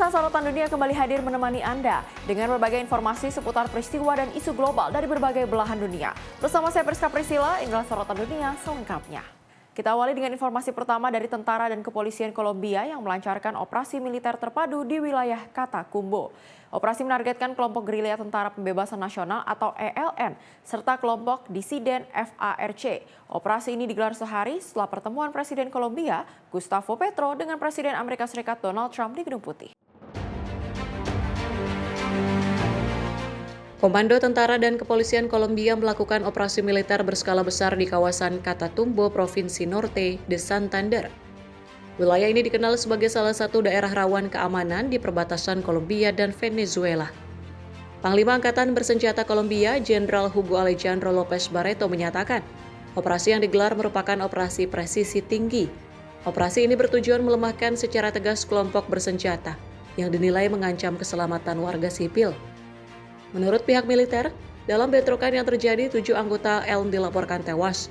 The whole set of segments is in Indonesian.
Pemirsa, Sorotan Dunia kembali hadir menemani Anda dengan berbagai informasi seputar peristiwa dan isu global dari berbagai belahan dunia. Bersama saya Priska Priscilla, inilah Sorotan Dunia selengkapnya. Kita awali dengan informasi pertama dari tentara dan kepolisian Kolombia yang melancarkan operasi militer terpadu di wilayah Catatumbo. Operasi menargetkan kelompok gerilya Tentara Pembebasan Nasional atau ELN serta kelompok disiden FARC. Operasi ini digelar sehari setelah pertemuan Presiden Kolombia Gustavo Petro dengan Presiden Amerika Serikat Donald Trump di Gedung Putih. Komando Tentara dan Kepolisian Kolombia melakukan operasi militer berskala besar di kawasan Catatumbo, Provinsi Norte de Santander. Wilayah ini dikenal sebagai salah satu daerah rawan keamanan di perbatasan Kolombia dan Venezuela. Panglima Angkatan Bersenjata Kolombia, Jenderal Hugo Alejandro López Barreto menyatakan, operasi yang digelar merupakan operasi presisi tinggi. Operasi ini bertujuan melemahkan secara tegas kelompok bersenjata yang dinilai mengancam keselamatan warga sipil. Menurut pihak militer, dalam bentrokan yang terjadi 7 anggota ELN dilaporkan tewas,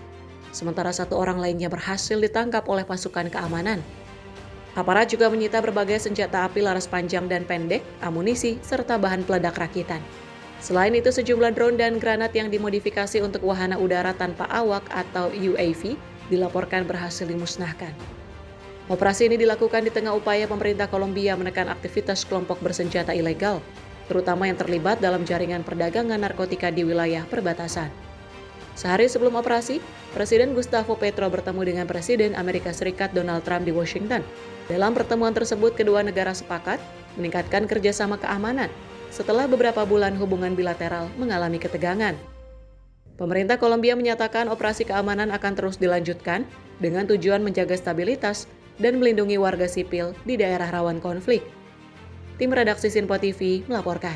sementara 1 orang lainnya berhasil ditangkap oleh pasukan keamanan. Aparat juga menyita berbagai senjata api laras panjang dan pendek, amunisi, serta bahan peledak rakitan. Selain itu, sejumlah drone dan granat yang dimodifikasi untuk wahana udara tanpa awak atau UAV dilaporkan berhasil dimusnahkan. Operasi ini dilakukan di tengah upaya pemerintah Kolombia menekan aktivitas kelompok bersenjata ilegal, terutama yang terlibat dalam jaringan perdagangan narkotika di wilayah perbatasan. Sehari sebelum operasi, Presiden Gustavo Petro bertemu dengan Presiden Amerika Serikat Donald Trump di Washington. Dalam pertemuan tersebut, kedua negara sepakat meningkatkan kerjasama keamanan setelah beberapa bulan hubungan bilateral mengalami ketegangan. Pemerintah Kolombia menyatakan operasi keamanan akan terus dilanjutkan dengan tujuan menjaga stabilitas dan melindungi warga sipil di daerah rawan konflik. Tim redaksi Sinpo TV melaporkan.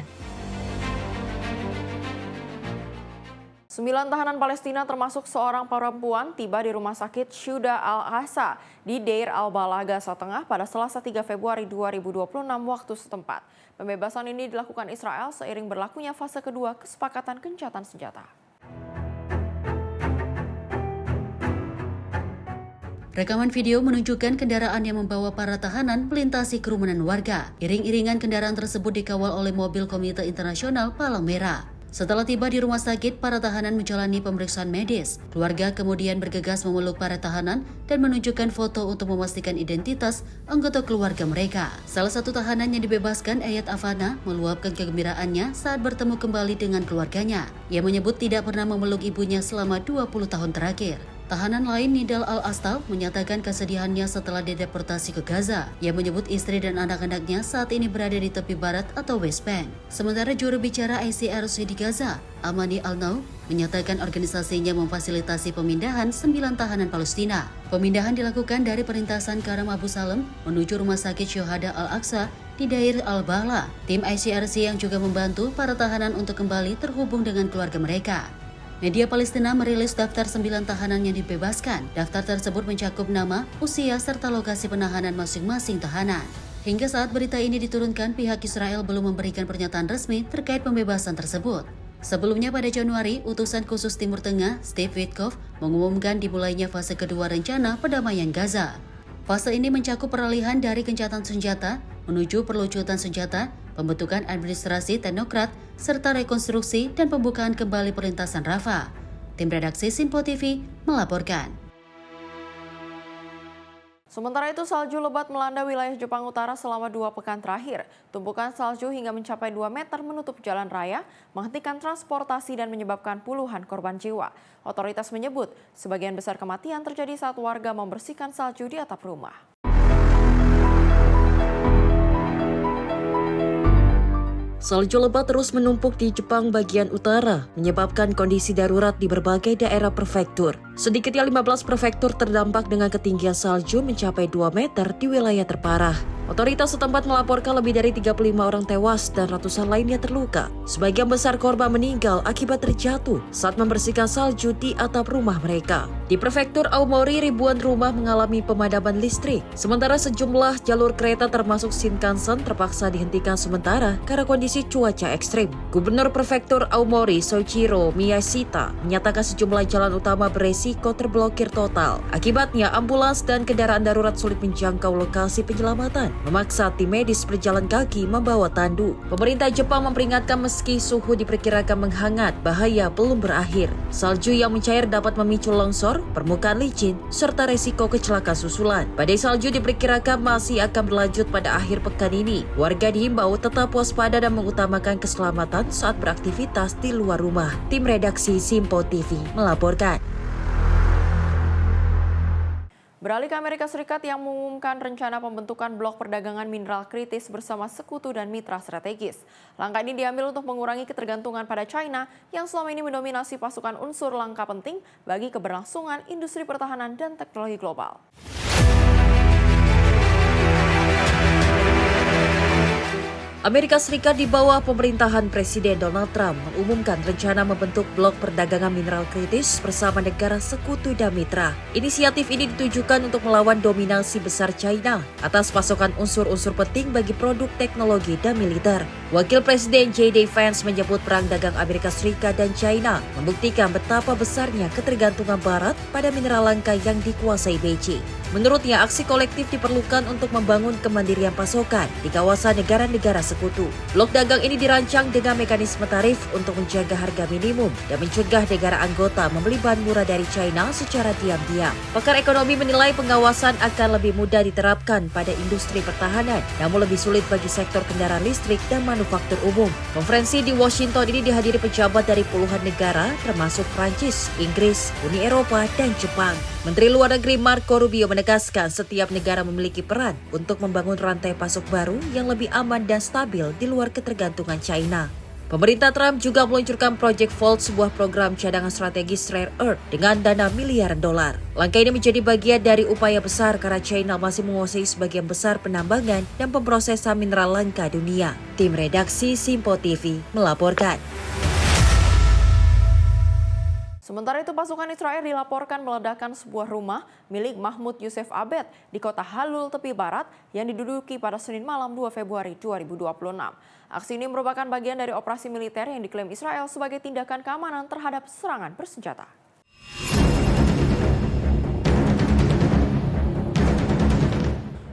9 tahanan Palestina termasuk seorang perempuan tiba di Rumah Sakit Syuda Al-Aqsa di Deir al-Balah, Gaza Tengah pada Selasa 3 Februari 2026 waktu setempat. Pembebasan ini dilakukan Israel seiring berlakunya fase kedua kesepakatan gencatan senjata. Rekaman video menunjukkan kendaraan yang membawa para tahanan melintasi kerumunan warga. Iring-iringan kendaraan tersebut dikawal oleh mobil Komite Internasional Palang Merah. Setelah tiba di rumah sakit, para tahanan menjalani pemeriksaan medis. Keluarga kemudian bergegas memeluk para tahanan dan menunjukkan foto untuk memastikan identitas anggota keluarga mereka. Salah satu tahanan yang dibebaskan, Ayat Afana, meluapkan kegembiraannya saat bertemu kembali dengan keluarganya. Ia menyebut tidak pernah memeluk ibunya selama 20 tahun terakhir. Tahanan lain, Nidal Al-Astal, menyatakan kesedihannya setelah dideportasi ke Gaza. Ia menyebut istri dan anak-anaknya saat ini berada di tepi barat atau West Bank. Sementara juru bicara ICRC di Gaza, Amani Al-Nau, menyatakan organisasinya memfasilitasi pemindahan 9 tahanan Palestina. Pemindahan dilakukan dari perintasan Karam Abu Salem menuju Rumah Sakit Syuhada Al-Aqsa di Deir al-Balah. Tim ICRC yang juga membantu para tahanan untuk kembali terhubung dengan keluarga mereka. Media Palestina merilis daftar 9 tahanan yang dibebaskan. Daftar tersebut mencakup nama, usia, serta lokasi penahanan masing-masing tahanan. Hingga saat berita ini diturunkan, pihak Israel belum memberikan pernyataan resmi terkait pembebasan tersebut. Sebelumnya pada Januari, utusan khusus Timur Tengah, Steve Witkoff, mengumumkan dimulainya fase kedua rencana perdamaian Gaza. Fase ini mencakup peralihan dari gencatan senjata menuju perlucutan senjata, pembentukan administrasi teknokrat, serta rekonstruksi dan pembukaan kembali perlintasan Rafah. Tim redaksi Sinpo TV melaporkan. Sementara itu, salju lebat melanda wilayah Jepang Utara selama 2 pekan terakhir. Tumpukan salju hingga mencapai 2 meter menutup jalan raya, menghentikan transportasi dan menyebabkan puluhan korban jiwa. Otoritas menyebut, sebagian besar kematian terjadi saat warga membersihkan salju di atap rumah. Salju lebat terus menumpuk di Jepang bagian utara, menyebabkan kondisi darurat di berbagai daerah prefektur. Sedikitnya 15 prefektur terdampak dengan ketinggian salju mencapai 2 meter di wilayah terparah. Otoritas setempat melaporkan lebih dari 35 orang tewas dan ratusan lainnya terluka. Sebagian besar korban meninggal akibat terjatuh saat membersihkan salju di atap rumah mereka. Di prefektur Aomori, ribuan rumah mengalami pemadaman listrik. Sementara sejumlah jalur kereta termasuk Shinkansen terpaksa dihentikan sementara karena kondisi cuaca ekstrim. Gubernur prefektur Aomori, Soichiro Miyashita, menyatakan sejumlah jalan utama beresiko resiko terblokir total. Akibatnya, ambulans dan kendaraan darurat sulit menjangkau lokasi penyelamatan, memaksa tim medis berjalan kaki membawa tandu. Pemerintah Jepang memperingatkan meski suhu diperkirakan menghangat, bahaya belum berakhir. Salju yang mencair dapat memicu longsor, permukaan licin, serta resiko kecelakaan susulan. Badai salju diperkirakan masih akan berlanjut pada akhir pekan ini. Warga dihimbau tetap waspada dan mengutamakan keselamatan saat beraktivitas di luar rumah. Tim redaksi Simpo TV melaporkan. Beralih ke Amerika Serikat yang mengumumkan rencana pembentukan blok perdagangan mineral kritis bersama sekutu dan mitra strategis. Langkah ini diambil untuk mengurangi ketergantungan pada China yang selama ini mendominasi pasukan unsur langkah penting bagi keberlangsungan industri pertahanan dan teknologi global. Amerika Serikat di bawah pemerintahan Presiden Donald Trump mengumumkan rencana membentuk blok perdagangan mineral kritis bersama negara sekutu dan mitra. Inisiatif ini ditujukan untuk melawan dominasi besar China atas pasokan unsur-unsur penting bagi produk teknologi dan militer. Wakil Presiden J.D. Vance menyebut perang dagang Amerika Serikat dan China membuktikan betapa besarnya ketergantungan Barat pada mineral langka yang dikuasai Beijing. Menurutnya, aksi kolektif diperlukan untuk membangun kemandirian pasokan di kawasan negara-negara sekutu. Blok dagang ini dirancang dengan mekanisme tarif untuk menjaga harga minimum dan mencegah negara anggota membeli bahan murah dari China secara diam-diam. Pakar ekonomi menilai pengawasan akan lebih mudah diterapkan pada industri pertahanan, namun lebih sulit bagi sektor kendaraan listrik dan manufaktur umum. Konferensi di Washington ini dihadiri pejabat dari puluhan negara, termasuk Prancis, Inggris, Uni Eropa, dan Jepang. Menteri Luar Negeri Marco Rubio menegaskan setiap negara memiliki peran untuk membangun rantai pasok baru yang lebih aman dan stabil di luar ketergantungan China. Pemerintah Trump juga meluncurkan Project Vault, sebuah program cadangan strategis rare earth dengan dana miliaran dolar. Langkah ini menjadi bagian dari upaya besar karena China masih menguasai sebagian besar penambangan dan pemrosesan mineral langka dunia. Tim redaksi Simpo TV melaporkan. Sementara itu, pasukan Israel dilaporkan meledakkan sebuah rumah milik Mahmoud Yusef Abed di kota Halul, tepi barat, yang diduduki pada Senin malam 2 Februari 2026. Aksi ini merupakan bagian dari operasi militer yang diklaim Israel sebagai tindakan keamanan terhadap serangan bersenjata.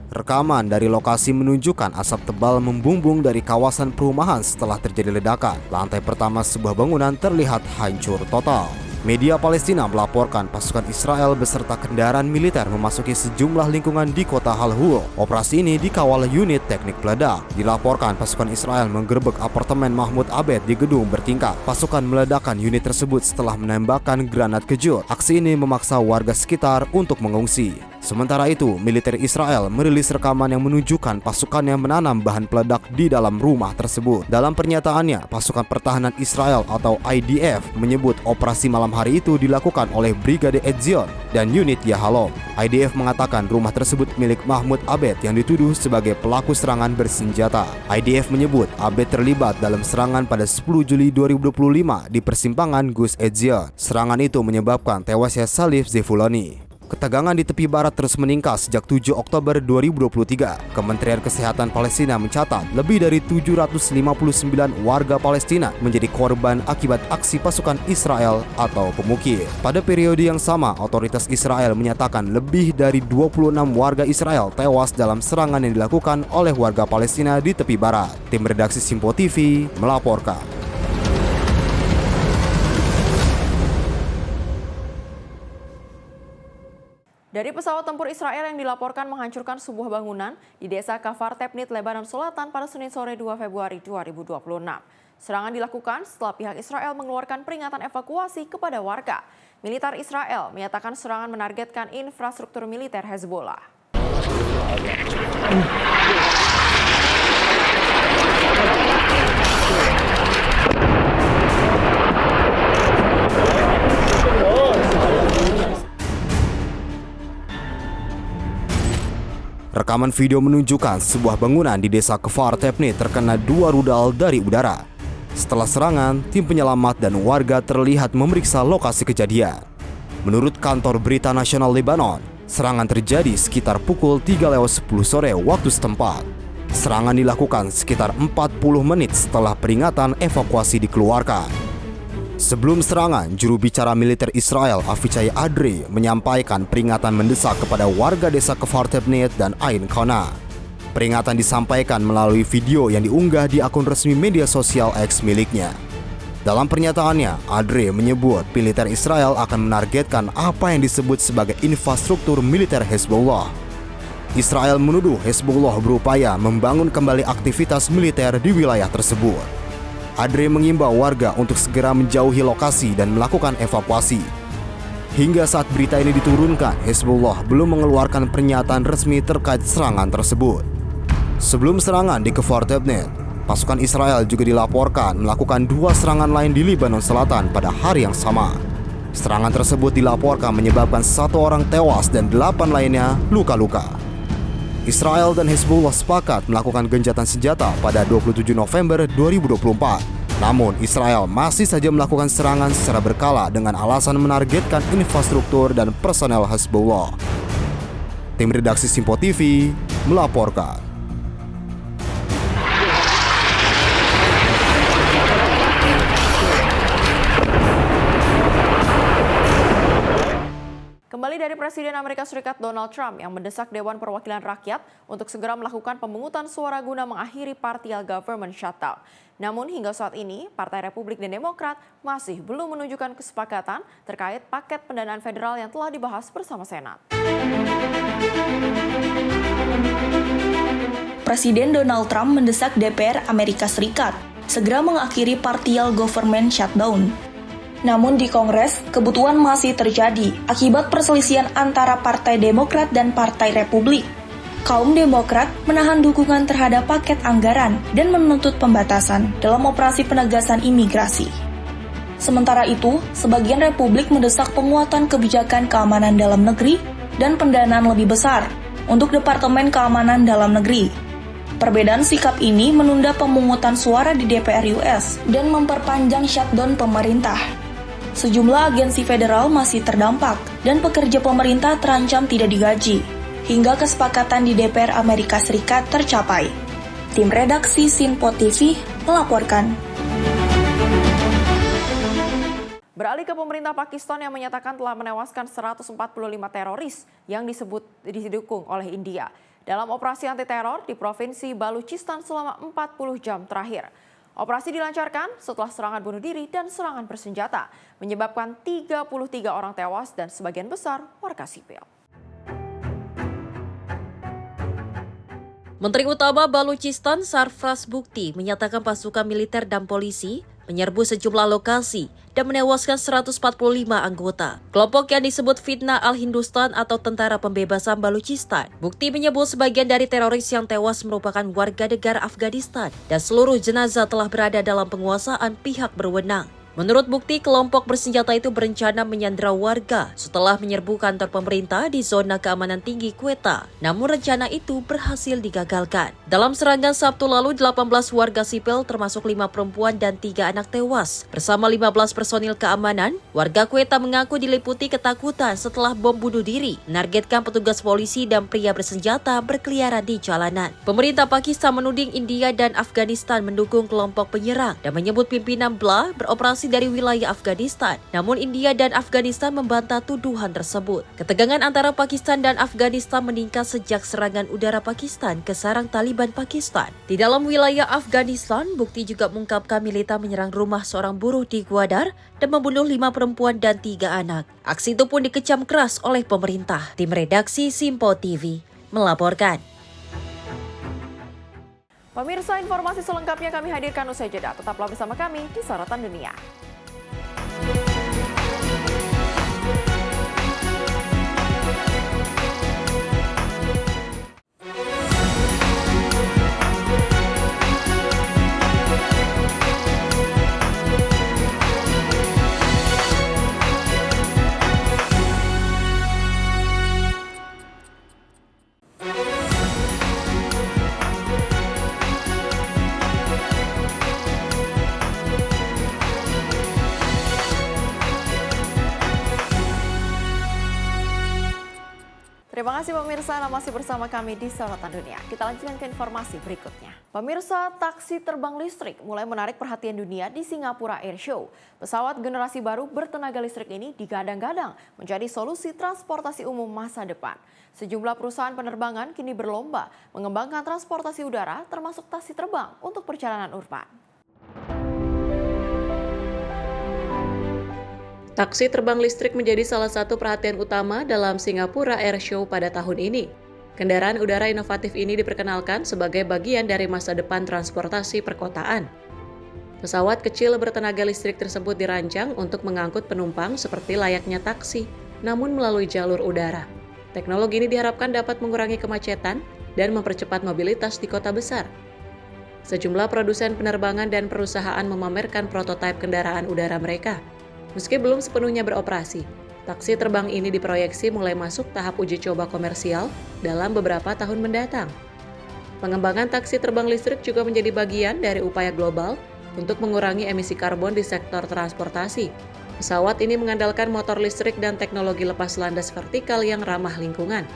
Rekaman dari lokasi menunjukkan asap tebal membumbung dari kawasan perumahan setelah terjadi ledakan. Lantai pertama sebuah bangunan terlihat hancur total. Media Palestina melaporkan pasukan Israel beserta kendaraan militer memasuki sejumlah lingkungan di kota Halhul. Operasi ini dikawal unit teknik peledak. Dilaporkan pasukan Israel menggerebek apartemen Mahmoud Abed di gedung bertingkat. Pasukan meledakkan unit tersebut setelah menembakkan granat kejut. Aksi ini memaksa warga sekitar untuk mengungsi. Sementara itu, militer Israel merilis rekaman yang menunjukkan pasukannya menanam bahan peledak di dalam rumah tersebut. Dalam pernyataannya, pasukan pertahanan Israel atau IDF menyebut operasi malam hari itu dilakukan oleh Brigade Etzion dan unit Yahalom. IDF mengatakan rumah tersebut milik Mahmoud Abed yang dituduh sebagai pelaku serangan bersenjata. IDF menyebut Abed terlibat dalam serangan pada 10 Juli 2025 di persimpangan Gus Etzion. Serangan itu menyebabkan tewasnya Salif Zefuloni. Ketegangan di tepi barat terus meningkat sejak 7 Oktober 2023. Kementerian Kesehatan Palestina mencatat lebih dari 759 warga Palestina menjadi korban akibat aksi pasukan Israel atau pemukir. Pada periode yang sama, otoritas Israel menyatakan lebih dari 26 warga Israel tewas dalam serangan yang dilakukan oleh warga Palestina di tepi barat. Tim redaksi Simpo TV melaporkan. Dari pesawat tempur Israel yang dilaporkan menghancurkan sebuah bangunan di desa Kafar Tepnit, Lebanon Selatan pada Senin sore 2 Februari 2026. Serangan dilakukan setelah pihak Israel mengeluarkan peringatan evakuasi kepada warga. Militer Israel menyatakan serangan menargetkan infrastruktur militer Hezbollah. Rekaman video menunjukkan sebuah bangunan di desa Kafar Tepnit terkena 2 rudal dari udara. Setelah serangan, tim penyelamat dan warga terlihat memeriksa lokasi kejadian. Menurut kantor berita nasional Lebanon, serangan terjadi sekitar pukul 3:10 sore waktu setempat. Serangan dilakukan sekitar 40 menit setelah peringatan evakuasi dikeluarkan. Sebelum serangan, juru bicara militer Israel Avichai Adre menyampaikan peringatan mendesak kepada warga desa Kfar Tebnet dan Ain Qana. Peringatan disampaikan melalui video yang diunggah di akun resmi media sosial X miliknya. Dalam pernyataannya, Adre menyebut militer Israel akan menargetkan apa yang disebut sebagai infrastruktur militer Hezbollah. Israel menuduh Hezbollah berupaya membangun kembali aktivitas militer di wilayah tersebut. Adre mengimbau warga untuk segera menjauhi lokasi dan melakukan evakuasi. Hingga saat berita ini diturunkan, Hezbollah belum mengeluarkan pernyataan resmi terkait serangan tersebut. Sebelum serangan di Kfar Tebnet, pasukan Israel juga dilaporkan melakukan 2 serangan lain di Lebanon Selatan pada hari yang sama. Serangan tersebut dilaporkan menyebabkan 1 orang tewas dan 8 lainnya luka-luka. Israel dan Hezbollah sepakat melakukan gencatan senjata pada 27 November 2024. Namun, Israel masih saja melakukan serangan secara berkala dengan alasan menargetkan infrastruktur dan personel Hezbollah. Tim redaksi Simpo TV melaporkan. Kembali dari Presiden Amerika Serikat Donald Trump yang mendesak Dewan Perwakilan Rakyat untuk segera melakukan pemungutan suara guna mengakhiri partial government shutdown. Namun hingga saat ini, Partai Republik dan Demokrat masih belum menunjukkan kesepakatan terkait paket pendanaan federal yang telah dibahas bersama Senat. Presiden Donald Trump mendesak DPR Amerika Serikat segera mengakhiri partial government shutdown. Namun di Kongres, kebutuhan masih terjadi akibat perselisihan antara Partai Demokrat dan Partai Republik. Kaum Demokrat menahan dukungan terhadap paket anggaran dan menuntut pembatasan dalam operasi penegasan imigrasi. Sementara itu, sebagian Republik mendesak penguatan kebijakan keamanan dalam negeri dan pendanaan lebih besar untuk Departemen Keamanan Dalam Negeri. Perbedaan sikap ini menunda pemungutan suara di DPR US dan memperpanjang shutdown pemerintah. Sejumlah agensi federal masih terdampak dan pekerja pemerintah terancam tidak digaji, hingga kesepakatan di DPR Amerika Serikat tercapai. Tim redaksi Simpo TV melaporkan. Beralih ke pemerintah Pakistan yang menyatakan telah menewaskan 145 teroris yang didukung oleh India dalam operasi anti-teror di Provinsi Baluchistan selama 40 jam terakhir. Operasi dilancarkan setelah serangan bunuh diri dan serangan bersenjata, menyebabkan 33 orang tewas dan sebagian besar warga sipil. Menteri Utama Baluchistan Sarfraz Bukti menyatakan pasukan militer dan polisi menyerbu sejumlah lokasi dan menewaskan 145 anggota. Kelompok yang disebut Fitna Al-Hindustan atau Tentara Pembebasan Baluchistan. Bukti menyebut sebagian dari teroris yang tewas merupakan warga negara Afghanistan dan seluruh jenazah telah berada dalam penguasaan pihak berwenang. Menurut Bukti, kelompok bersenjata itu berencana menyandera warga setelah menyerbu kantor pemerintah di zona keamanan tinggi Quetta. Namun rencana itu berhasil digagalkan. Dalam serangan Sabtu lalu, 18 warga sipil termasuk 5 perempuan dan 3 anak tewas. Bersama 15 personil keamanan, warga Quetta mengaku diliputi ketakutan setelah bom bunuh diri menargetkan petugas polisi dan pria bersenjata berkeliaran di jalanan. Pemerintah Pakistan menuding India dan Afghanistan mendukung kelompok penyerang dan menyebut pimpinan BLA beroperasi dari wilayah Afghanistan. Namun India dan Afghanistan membantah tuduhan tersebut. Ketegangan antara Pakistan dan Afghanistan meningkat sejak serangan udara Pakistan ke sarang Taliban Pakistan. Di dalam wilayah Afghanistan, Bukti juga mengungkapkan militer menyerang rumah seorang buruh di Gwadar dan membunuh 5 perempuan dan 3 anak. Aksi itu pun dikecam keras oleh pemerintah. Tim redaksi Simpo TV melaporkan. Pemirsa, informasi selengkapnya kami hadirkan usai jeda. Tetaplah bersama kami di Sorotan Dunia. Terima kasih pemirsa, Anda masih bersama kami di Sorotan Dunia. Kita lanjutkan ke informasi berikutnya. Pemirsa, taksi terbang listrik mulai menarik perhatian dunia di Singapura Airshow. Pesawat generasi baru bertenaga listrik ini digadang-gadang menjadi solusi transportasi umum masa depan. Sejumlah perusahaan penerbangan kini berlomba mengembangkan transportasi udara termasuk taksi terbang untuk perjalanan urban. Taksi terbang listrik menjadi salah satu perhatian utama dalam Singapura Airshow pada tahun ini. Kendaraan udara inovatif ini diperkenalkan sebagai bagian dari masa depan transportasi perkotaan. Pesawat kecil bertenaga listrik tersebut dirancang untuk mengangkut penumpang seperti layaknya taksi, namun melalui jalur udara. Teknologi ini diharapkan dapat mengurangi kemacetan dan mempercepat mobilitas di kota besar. Sejumlah produsen penerbangan dan perusahaan memamerkan prototipe kendaraan udara mereka. Meski belum sepenuhnya beroperasi, taksi terbang ini diproyeksi mulai masuk tahap uji coba komersial dalam beberapa tahun mendatang. Pengembangan taksi terbang listrik juga menjadi bagian dari upaya global untuk mengurangi emisi karbon di sektor transportasi. Pesawat ini mengandalkan motor listrik dan teknologi lepas landas vertikal yang ramah lingkungan.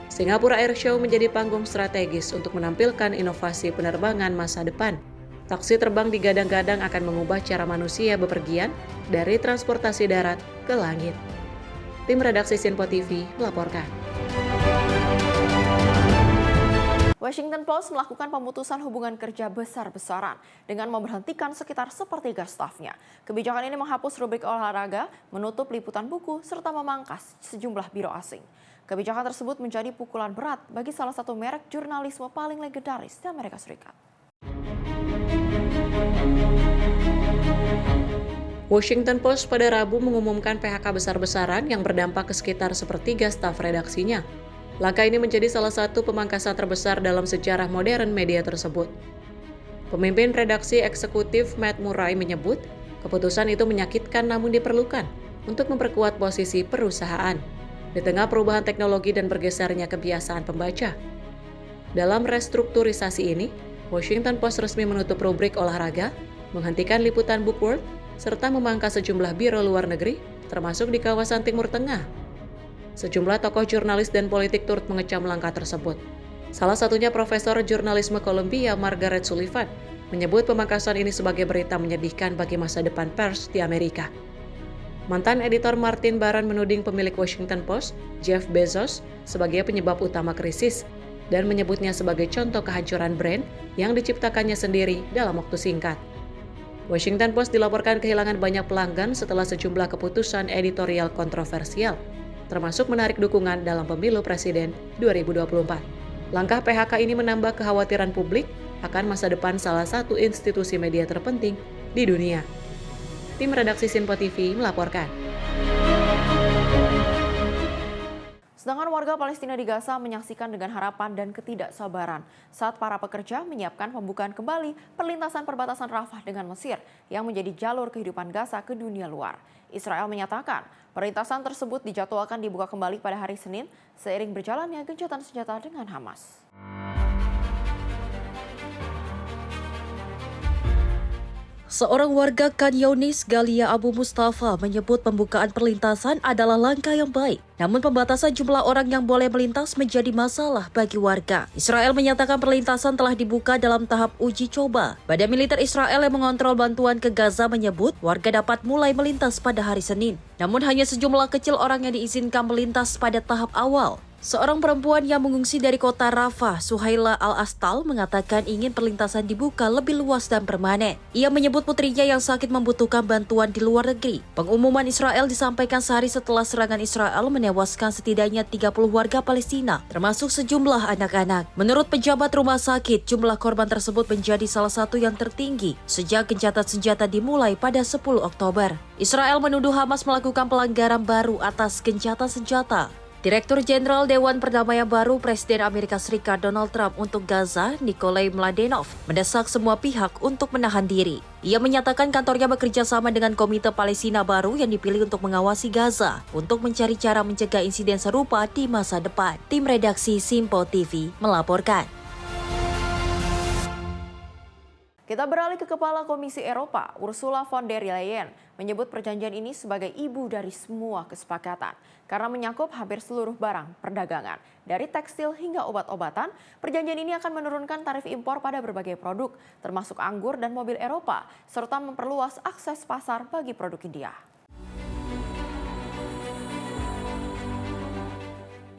Singapura Airshow menjadi panggung strategis untuk menampilkan inovasi penerbangan masa depan. Taksi terbang digadang-gadang akan mengubah cara manusia bepergian dari transportasi darat ke langit. Tim redaksi Sinpo TV melaporkan. Washington Post melakukan pemutusan hubungan kerja besar-besaran dengan memberhentikan sekitar sepertiga stafnya. Kebijakan ini menghapus rubrik olahraga, menutup liputan buku, serta memangkas sejumlah biro asing. Kebijakan tersebut menjadi pukulan berat bagi salah satu merek jurnalisme paling legendaris di Amerika Serikat. Washington Post pada Rabu mengumumkan PHK besar-besaran yang berdampak ke sekitar sepertiga staf redaksinya. Langkah ini menjadi salah satu pemangkasan terbesar dalam sejarah modern media tersebut. Pemimpin redaksi eksekutif Matt Murray menyebut, keputusan itu menyakitkan namun diperlukan untuk memperkuat posisi perusahaan di tengah perubahan teknologi dan bergesernya kebiasaan pembaca. Dalam restrukturisasi ini, Washington Post resmi menutup rubrik olahraga, menghentikan liputan Book World, serta memangkas sejumlah biro luar negeri, termasuk di kawasan Timur Tengah. Sejumlah tokoh jurnalis dan politik turut mengecam langkah tersebut. Salah satunya Profesor Jurnalisme Columbia Margaret Sullivan menyebut pemangkasan ini sebagai berita menyedihkan bagi masa depan pers di Amerika. Mantan editor Martin Baran menuding pemilik Washington Post, Jeff Bezos, sebagai penyebab utama krisis dan menyebutnya sebagai contoh kehancuran brand yang diciptakannya sendiri dalam waktu singkat. Washington Post dilaporkan kehilangan banyak pelanggan setelah sejumlah keputusan editorial kontroversial, termasuk menarik dukungan dalam pemilu presiden 2024. Langkah PHK ini menambah kekhawatiran publik akan masa depan salah satu institusi media terpenting di dunia. Tim redaksi Sinpo TV melaporkan. Sedangkan warga Palestina di Gaza menyaksikan dengan harapan dan ketidaksabaran saat para pekerja menyiapkan pembukaan kembali perlintasan perbatasan Rafah dengan Mesir yang menjadi jalur kehidupan Gaza ke dunia luar. Israel menyatakan perlintasan tersebut dijadwalkan dibuka kembali pada hari Senin seiring berjalannya gencatan senjata dengan Hamas. Seorang warga Khan Younis, Galia Abu Mustafa, menyebut pembukaan perlintasan adalah langkah yang baik. Namun pembatasan jumlah orang yang boleh melintas menjadi masalah bagi warga. Israel menyatakan perlintasan telah dibuka dalam tahap uji coba. Badan militer Israel yang mengontrol bantuan ke Gaza menyebut warga dapat mulai melintas pada hari Senin. Namun hanya sejumlah kecil orang yang diizinkan melintas pada tahap awal. Seorang perempuan yang mengungsi dari kota Rafah, Suhaila Al-Astal, mengatakan ingin perlintasan dibuka lebih luas dan permanen. Ia menyebut putrinya yang sakit membutuhkan bantuan di luar negeri. Pengumuman Israel disampaikan sehari setelah serangan Israel menewaskan setidaknya 30 warga Palestina, termasuk sejumlah anak-anak. Menurut pejabat rumah sakit, jumlah korban tersebut menjadi salah satu yang tertinggi sejak gencatan senjata dimulai pada 10 Oktober. Israel menuduh Hamas melakukan pelanggaran baru atas gencatan senjata. Direktur Jenderal Dewan Perdamaian Baru Presiden Amerika Serikat Donald Trump untuk Gaza, Nikolai Mladenov, mendesak semua pihak untuk menahan diri. Ia menyatakan kantornya bekerja sama dengan Komite Palestina baru yang dipilih untuk mengawasi Gaza untuk mencari cara mencegah insiden serupa di masa depan. Tim redaksi Sinpo TV melaporkan. Kita beralih ke Kepala Komisi Eropa, Ursula von der Leyen, menyebut perjanjian ini sebagai ibu dari semua kesepakatan. Karena menyangkut hampir seluruh barang perdagangan. Dari tekstil hingga obat-obatan, perjanjian ini akan menurunkan tarif impor pada berbagai produk, termasuk anggur dan mobil Eropa, serta memperluas akses pasar bagi produk India.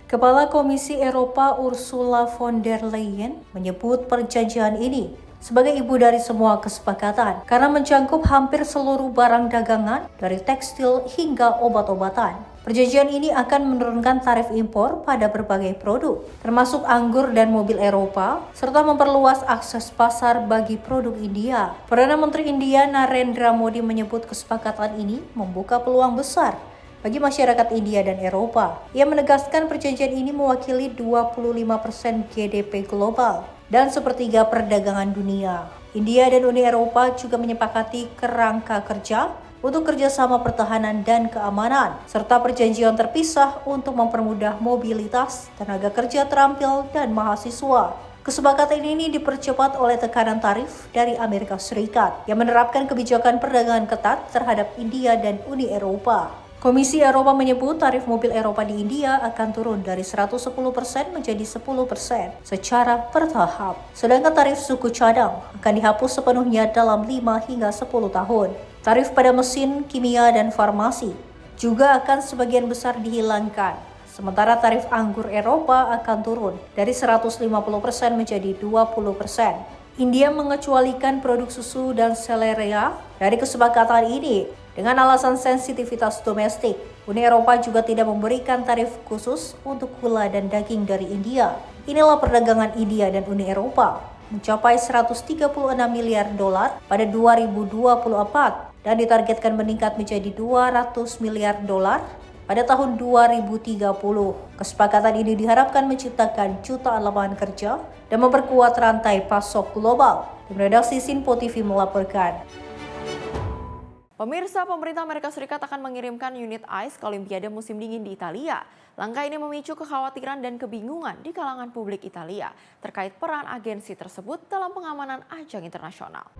Kepala Komisi Eropa Ursula von der Leyen menyebut perjanjian ini sebagai ibu dari semua kesepakatan karena mencangkup hampir seluruh barang dagangan dari tekstil hingga obat-obatan. Perjanjian ini akan menurunkan tarif impor pada berbagai produk, termasuk anggur dan mobil Eropa, serta memperluas akses pasar bagi produk India. Perdana Menteri India Narendra Modi menyebut kesepakatan ini membuka peluang besar bagi masyarakat India dan Eropa. Ia menegaskan perjanjian ini mewakili 25% GDP global dan sepertiga perdagangan dunia. India dan Uni Eropa juga menyepakati kerangka kerja untuk kerjasama pertahanan dan keamanan, serta perjanjian terpisah untuk mempermudah mobilitas tenaga kerja terampil dan mahasiswa. Kesepakatan ini dipercepat oleh tekanan tarif dari Amerika Serikat yang menerapkan kebijakan perdagangan ketat terhadap India dan Uni Eropa. Komisi Eropa menyebut tarif mobil Eropa di India akan turun dari 110% menjadi 10% secara bertahap. Sedangkan tarif suku cadang akan dihapus sepenuhnya dalam 5 hingga 10 tahun. Tarif pada mesin, kimia, dan farmasi juga akan sebagian besar dihilangkan. Sementara tarif anggur Eropa akan turun dari 150% menjadi 20%. India mengecualikan produk susu dan seleria dari kesepakatan ini dengan alasan sensitivitas domestik. Uni Eropa juga tidak memberikan tarif khusus untuk gula dan daging dari India. Inilah perdagangan India dan Uni Eropa mencapai 136 miliar dolar pada 2024 dan ditargetkan meningkat menjadi 200 miliar dolar pada tahun 2030. Kesepakatan ini diharapkan menciptakan jutaan lapangan kerja dan memperkuat rantai pasok global. Tim redaksi Sinpo TV melaporkan. Pemirsa, pemerintah Amerika Serikat akan mengirimkan unit ICE ke Olimpiade musim dingin di Italia. Langkah ini memicu kekhawatiran dan kebingungan di kalangan publik Italia terkait peran agensi tersebut dalam pengamanan ajang internasional.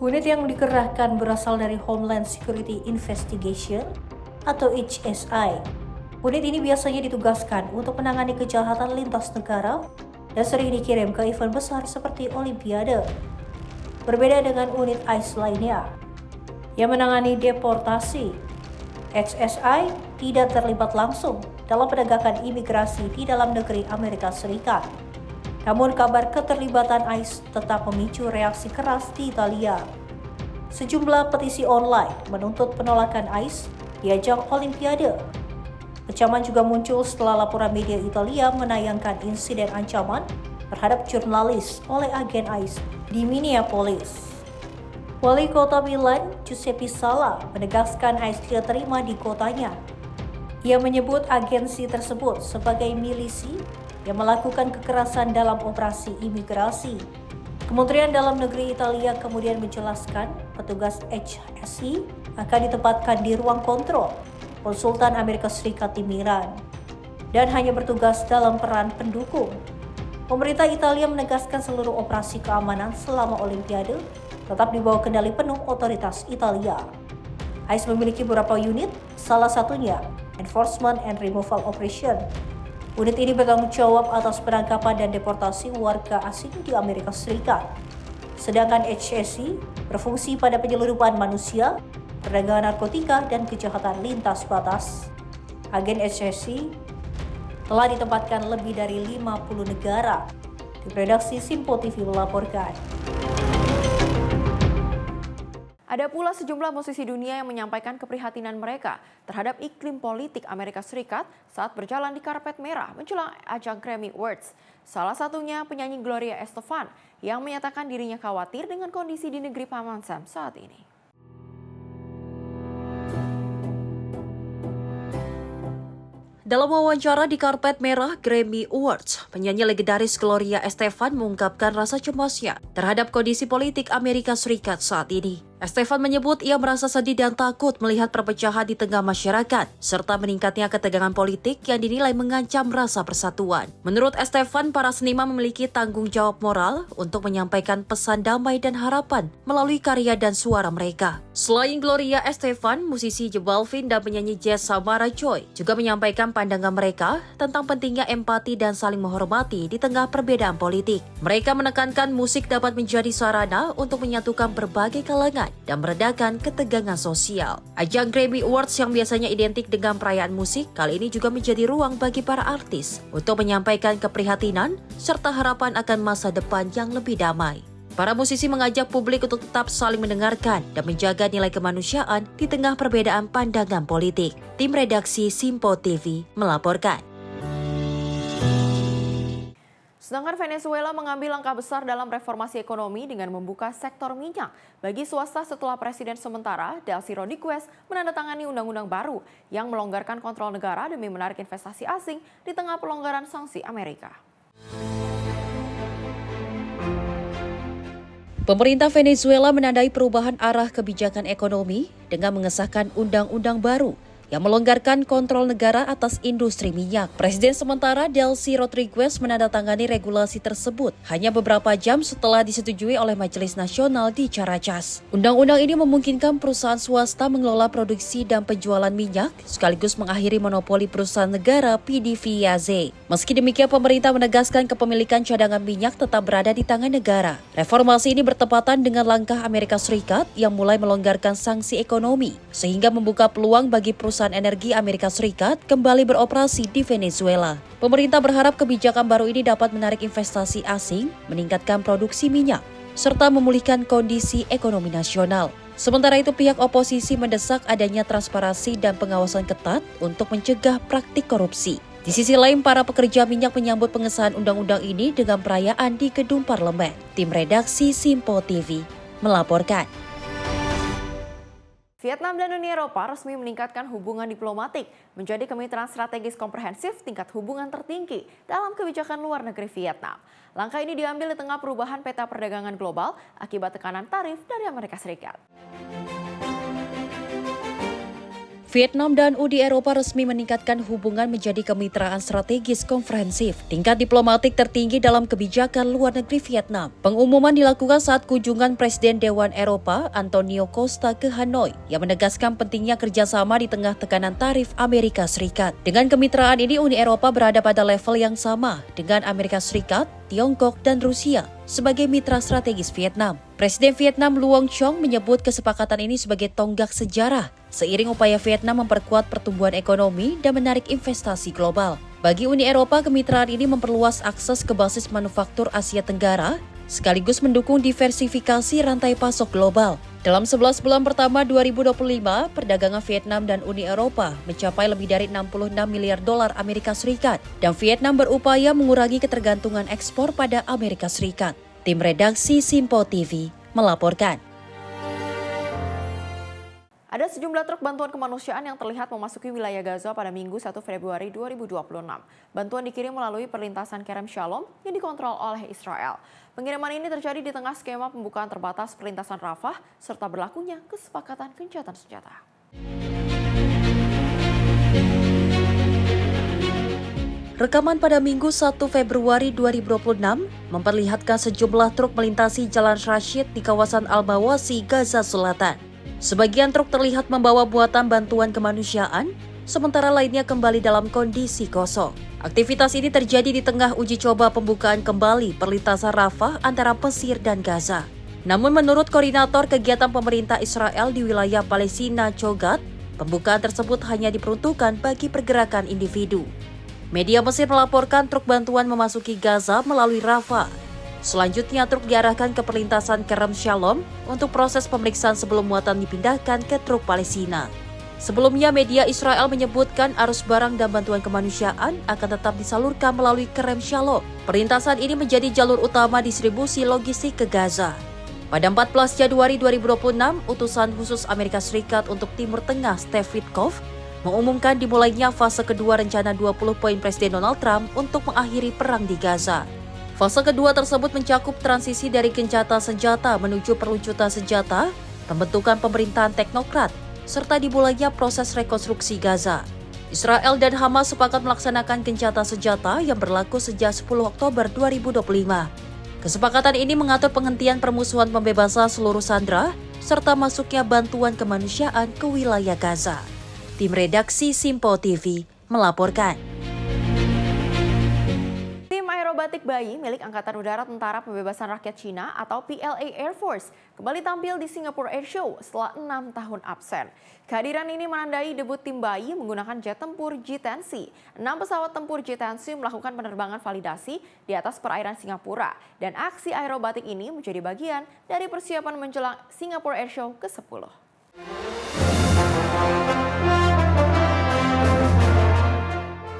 Unit yang dikerahkan berasal dari Homeland Security Investigation atau HSI. Unit ini biasanya ditugaskan untuk menangani kejahatan lintas negara dan sering dikirim ke event besar seperti Olimpiade. Berbeda dengan unit ICE lainnya yang menangani deportasi, HSI tidak terlibat langsung dalam penegakan imigrasi di dalam negeri Amerika Serikat. Namun kabar keterlibatan ICE tetap memicu reaksi keras di Italia. Sejumlah petisi online menuntut penolakan ICE di ajang Olimpiade. Kecaman juga muncul setelah laporan media Italia menayangkan insiden ancaman terhadap jurnalis oleh agen ICE di Minneapolis. Wali kota Milan, Giuseppe Sala, menegaskan ICE tidak terima di kotanya. Ia menyebut agensi tersebut sebagai milisi yang melakukan kekerasan dalam operasi imigrasi. Kementerian Dalam Negeri Italia kemudian menjelaskan petugas HSI akan ditempatkan di ruang kontrol konsultan Amerika Serikat di Milan dan hanya bertugas dalam peran pendukung. Pemerintah Italia menegaskan seluruh operasi keamanan selama Olimpiade tetap di bawah kendali penuh otoritas Italia. ICE memiliki beberapa unit, salah satunya Enforcement and Removal Operation. Unit ini bertanggung jawab atas penangkapan dan deportasi warga asing di Amerika Serikat. Sedangkan HSI berfungsi pada penyelundupan manusia, perdagangan narkotika, dan kejahatan lintas batas. Agen HSI telah ditempatkan lebih dari 50 negara. Tim redaksi Sinpo TV melaporkan. Ada pula sejumlah musisi dunia yang menyampaikan keprihatinan mereka terhadap iklim politik Amerika Serikat saat berjalan di karpet merah menjelang ajang Grammy Awards. Salah satunya penyanyi Gloria Estefan yang menyatakan dirinya khawatir dengan kondisi di negeri Paman Sam saat ini. Dalam wawancara di karpet merah Grammy Awards, penyanyi legendaris Gloria Estefan mengungkapkan rasa cemasnya terhadap kondisi politik Amerika Serikat saat ini. Estefan menyebut ia merasa sedih dan takut melihat perpecahan di tengah masyarakat, serta meningkatnya ketegangan politik yang dinilai mengancam rasa persatuan. Menurut Estefan, para seniman memiliki tanggung jawab moral untuk menyampaikan pesan damai dan harapan melalui karya dan suara mereka. Selain Gloria Estefan, musisi J Balvin dan penyanyi jazz Samara Joy juga menyampaikan pandangan mereka tentang pentingnya empati dan saling menghormati di tengah perbedaan politik. Mereka menekankan musik dapat menjadi sarana untuk menyatukan berbagai kalangan dan meredakan ketegangan sosial. Ajang Grammy Awards yang biasanya identik dengan perayaan musik, kali ini juga menjadi ruang bagi para artis untuk menyampaikan keprihatinan serta harapan akan masa depan yang lebih damai. Para musisi mengajak publik untuk tetap saling mendengarkan dan menjaga nilai kemanusiaan di tengah perbedaan pandangan politik. Tim redaksi Simpo TV melaporkan. Sedangkan Venezuela mengambil langkah besar dalam reformasi ekonomi dengan membuka sektor minyak bagi swasta setelah Presiden sementara Delcy Rodríguez menandatangani undang-undang baru yang melonggarkan kontrol negara demi menarik investasi asing di tengah pelonggaran sanksi Amerika. Pemerintah Venezuela menandai perubahan arah kebijakan ekonomi dengan mengesahkan undang-undang baru yang melonggarkan kontrol negara atas industri minyak. Presiden sementara Delcy Rodríguez menandatangani regulasi tersebut hanya beberapa jam setelah disetujui oleh Majelis Nasional di Caracas. Undang-undang ini memungkinkan perusahaan swasta mengelola produksi dan penjualan minyak sekaligus mengakhiri monopoli perusahaan negara PDVSA. Meski demikian, pemerintah menegaskan kepemilikan cadangan minyak tetap berada di tangan negara. Reformasi ini bertepatan dengan langkah Amerika Serikat yang mulai melonggarkan sanksi ekonomi sehingga membuka peluang bagi perusahaan energi Amerika Serikat kembali beroperasi di Venezuela. Pemerintah berharap kebijakan baru ini dapat menarik investasi asing, meningkatkan produksi minyak, serta memulihkan kondisi ekonomi nasional. Sementara itu, pihak oposisi mendesak adanya transparansi dan pengawasan ketat untuk mencegah praktik korupsi. Di sisi lain, para pekerja minyak menyambut pengesahan undang-undang ini dengan perayaan di gedung parlemen. Tim redaksi Simpo TV melaporkan. Vietnam dan Uni Eropa resmi meningkatkan hubungan diplomatik menjadi kemitraan strategis komprehensif tingkat hubungan tertinggi dalam kebijakan luar negeri Vietnam. Langkah ini diambil di tengah perubahan peta perdagangan global akibat tekanan tarif dari Amerika Serikat. Vietnam dan Uni Eropa resmi meningkatkan hubungan menjadi kemitraan strategis komprehensif tingkat diplomatik tertinggi dalam kebijakan luar negeri Vietnam. Pengumuman dilakukan saat kunjungan Presiden Dewan Eropa Antonio Costa ke Hanoi yang menegaskan pentingnya kerjasama di tengah tekanan tarif Amerika Serikat. Dengan kemitraan ini, Uni Eropa berada pada level yang sama dengan Amerika Serikat, Tiongkok, dan Rusia sebagai mitra strategis Vietnam. Presiden Vietnam Luong Chong menyebut kesepakatan ini sebagai tonggak sejarah seiring upaya Vietnam memperkuat pertumbuhan ekonomi dan menarik investasi global. Bagi Uni Eropa, kemitraan ini memperluas akses ke basis manufaktur Asia Tenggara sekaligus mendukung diversifikasi rantai pasok global. Dalam 11 bulan pertama 2025, perdagangan Vietnam dan Uni Eropa mencapai lebih dari 66 miliar dolar Amerika Serikat dan Vietnam berupaya mengurangi ketergantungan ekspor pada Amerika Serikat. Tim redaksi Simpo TV melaporkan. Ada sejumlah truk bantuan kemanusiaan yang terlihat memasuki wilayah Gaza pada Minggu 1 Februari 2026. Bantuan dikirim melalui perlintasan Kerem Shalom yang dikontrol oleh Israel. Pengiriman ini terjadi di tengah skema pembukaan terbatas perlintasan Rafah serta berlakunya kesepakatan gencatan senjata. Rekaman pada Minggu 1 Februari 2026 memperlihatkan sejumlah truk melintasi Jalan Rashid di kawasan Al-Mawasi, Gaza Selatan. Sebagian truk terlihat membawa muatan bantuan kemanusiaan, sementara lainnya kembali dalam kondisi kosong. Aktivitas ini terjadi di tengah uji coba pembukaan kembali perlintasan Rafah antara Mesir dan Gaza. Namun menurut koordinator kegiatan pemerintah Israel di wilayah Palestina, Chogat, pembukaan tersebut hanya diperuntukkan bagi pergerakan individu. Media Mesir melaporkan truk bantuan memasuki Gaza melalui Rafah. Selanjutnya truk diarahkan ke perlintasan Kerem Shalom untuk proses pemeriksaan sebelum muatan dipindahkan ke truk Palestina. Sebelumnya media Israel menyebutkan arus barang dan bantuan kemanusiaan akan tetap disalurkan melalui Kerem Shalom. Perlintasan ini menjadi jalur utama distribusi logistik ke Gaza. Pada 14 Januari 2026, utusan khusus Amerika Serikat untuk Timur Tengah Steve Witkoff mengumumkan dimulainya fase kedua rencana 20 poin Presiden Donald Trump untuk mengakhiri perang di Gaza. Fase kedua tersebut mencakup transisi dari gencatan senjata menuju perlucutan senjata pembentukan pemerintahan teknokrat, serta dimulainya proses rekonstruksi Gaza. Israel dan Hamas sepakat melaksanakan gencatan senjata yang berlaku sejak 10 Oktober 2025. Kesepakatan ini mengatur penghentian permusuhan pembebasan seluruh sandera, serta masuknya bantuan kemanusiaan ke wilayah Gaza. Tim redaksi Simpo TV melaporkan. Tim aerobatik bayi milik Angkatan Udara Tentara Pembebasan Rakyat Cina atau PLA Air Force kembali tampil di Singapore Air Show setelah 6 tahun absen. Kehadiran ini menandai debut tim bayi menggunakan jet tempur G10C. 6 pesawat tempur G10C melakukan penerbangan validasi di atas perairan Singapura. Dan aksi aerobatik ini menjadi bagian dari persiapan menjelang Singapore Air Show ke-10.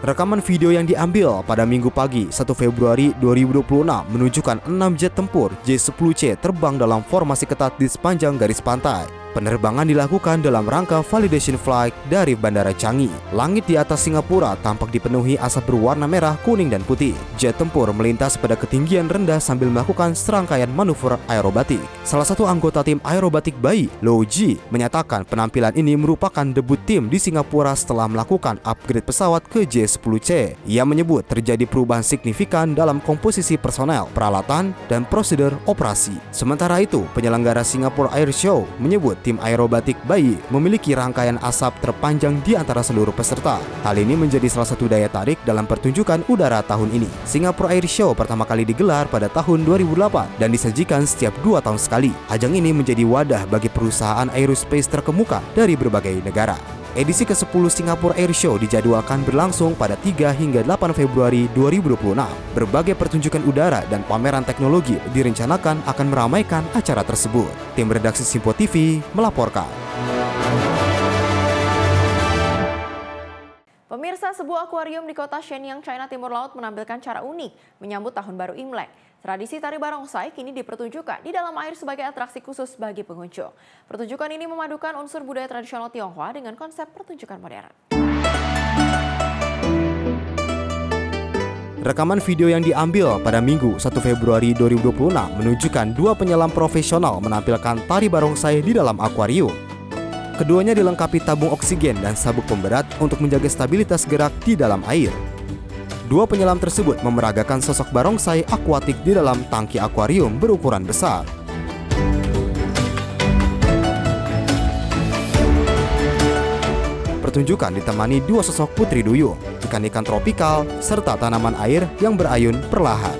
Rekaman video yang diambil pada Minggu pagi 1 Februari 2026 menunjukkan 6 jet tempur J-10C terbang dalam formasi ketat di sepanjang garis pantai. Penerbangan dilakukan dalam rangka validation flight dari Bandara Changi. Langit di atas Singapura tampak dipenuhi asap berwarna merah, kuning, dan putih. Jet tempur melintas pada ketinggian rendah sambil melakukan serangkaian manuver aerobatik. Salah satu anggota tim aerobatik bayi, Lo Ji, menyatakan penampilan ini merupakan debut tim di Singapura setelah melakukan upgrade pesawat ke J-10C. Ia menyebut terjadi perubahan signifikan dalam komposisi personel, peralatan, dan prosedur operasi. Sementara itu, penyelenggara Singapore Air Show menyebut tim aerobatik bayi memiliki rangkaian asap terpanjang di antara seluruh peserta. Hal ini menjadi salah satu daya tarik dalam pertunjukan udara tahun ini. Singapore Air Show pertama kali digelar pada tahun 2008 dan disajikan setiap 2 tahun sekali. Ajang ini menjadi wadah bagi perusahaan aerospace terkemuka dari berbagai negara. Edisi ke-10 Singapore Air Show dijadwalkan berlangsung pada 3 hingga 8 Februari 2026. Berbagai pertunjukan udara dan pameran teknologi direncanakan akan meramaikan acara tersebut. Tim redaksi Simpo TV melaporkan. Pemirsa, sebuah akuarium di kota Shenyang, China Timur Laut menampilkan cara unik menyambut Tahun Baru Imlek. Tradisi tari barongsai kini dipertunjukkan di dalam air sebagai atraksi khusus bagi pengunjung. Pertunjukan ini memadukan unsur budaya tradisional Tionghoa dengan konsep pertunjukan modern. Rekaman video yang diambil pada Minggu 1 Februari 2026 menunjukkan 2 penyelam profesional menampilkan tari barongsai di dalam akuarium. Keduanya dilengkapi tabung oksigen dan sabuk pemberat untuk menjaga stabilitas gerak di dalam air. 2 penyelam tersebut memeragakan sosok barongsai akuatik di dalam tangki akuarium berukuran besar. Pertunjukan ditemani 2 sosok putri duyung, ikan-ikan tropikal, serta tanaman air yang berayun perlahan.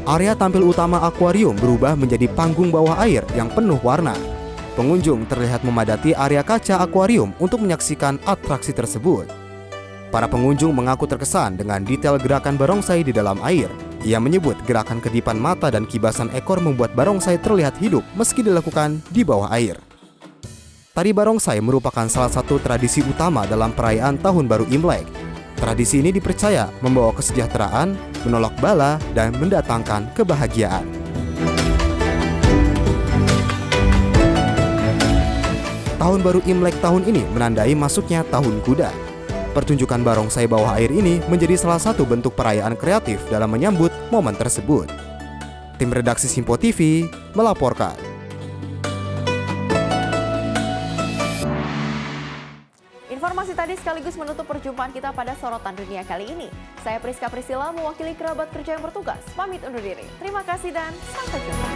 Area tampil utama akuarium berubah menjadi panggung bawah air yang penuh warna. Pengunjung terlihat memadati area kaca akuarium untuk menyaksikan atraksi tersebut. Para pengunjung mengaku terkesan dengan detail gerakan barongsai di dalam air. Ia menyebut gerakan kedipan mata dan kibasan ekor membuat barongsai terlihat hidup meski dilakukan di bawah air. Tari barongsai merupakan salah satu tradisi utama dalam perayaan Tahun Baru Imlek. Tradisi ini dipercaya membawa kesejahteraan, menolak bala, dan mendatangkan kebahagiaan. Tahun Baru Imlek tahun ini menandai masuknya Tahun Kuda. Pertunjukan barongsai bawah air ini menjadi salah satu bentuk perayaan kreatif dalam menyambut momen tersebut. Tim redaksi Simpo TV melaporkan. Informasi tadi sekaligus menutup perjumpaan kita pada Sorotan Dunia kali ini. Saya Priska Priscilla mewakili kerabat kerja yang bertugas. Pamit undur diri. Terima kasih dan sampai jumpa.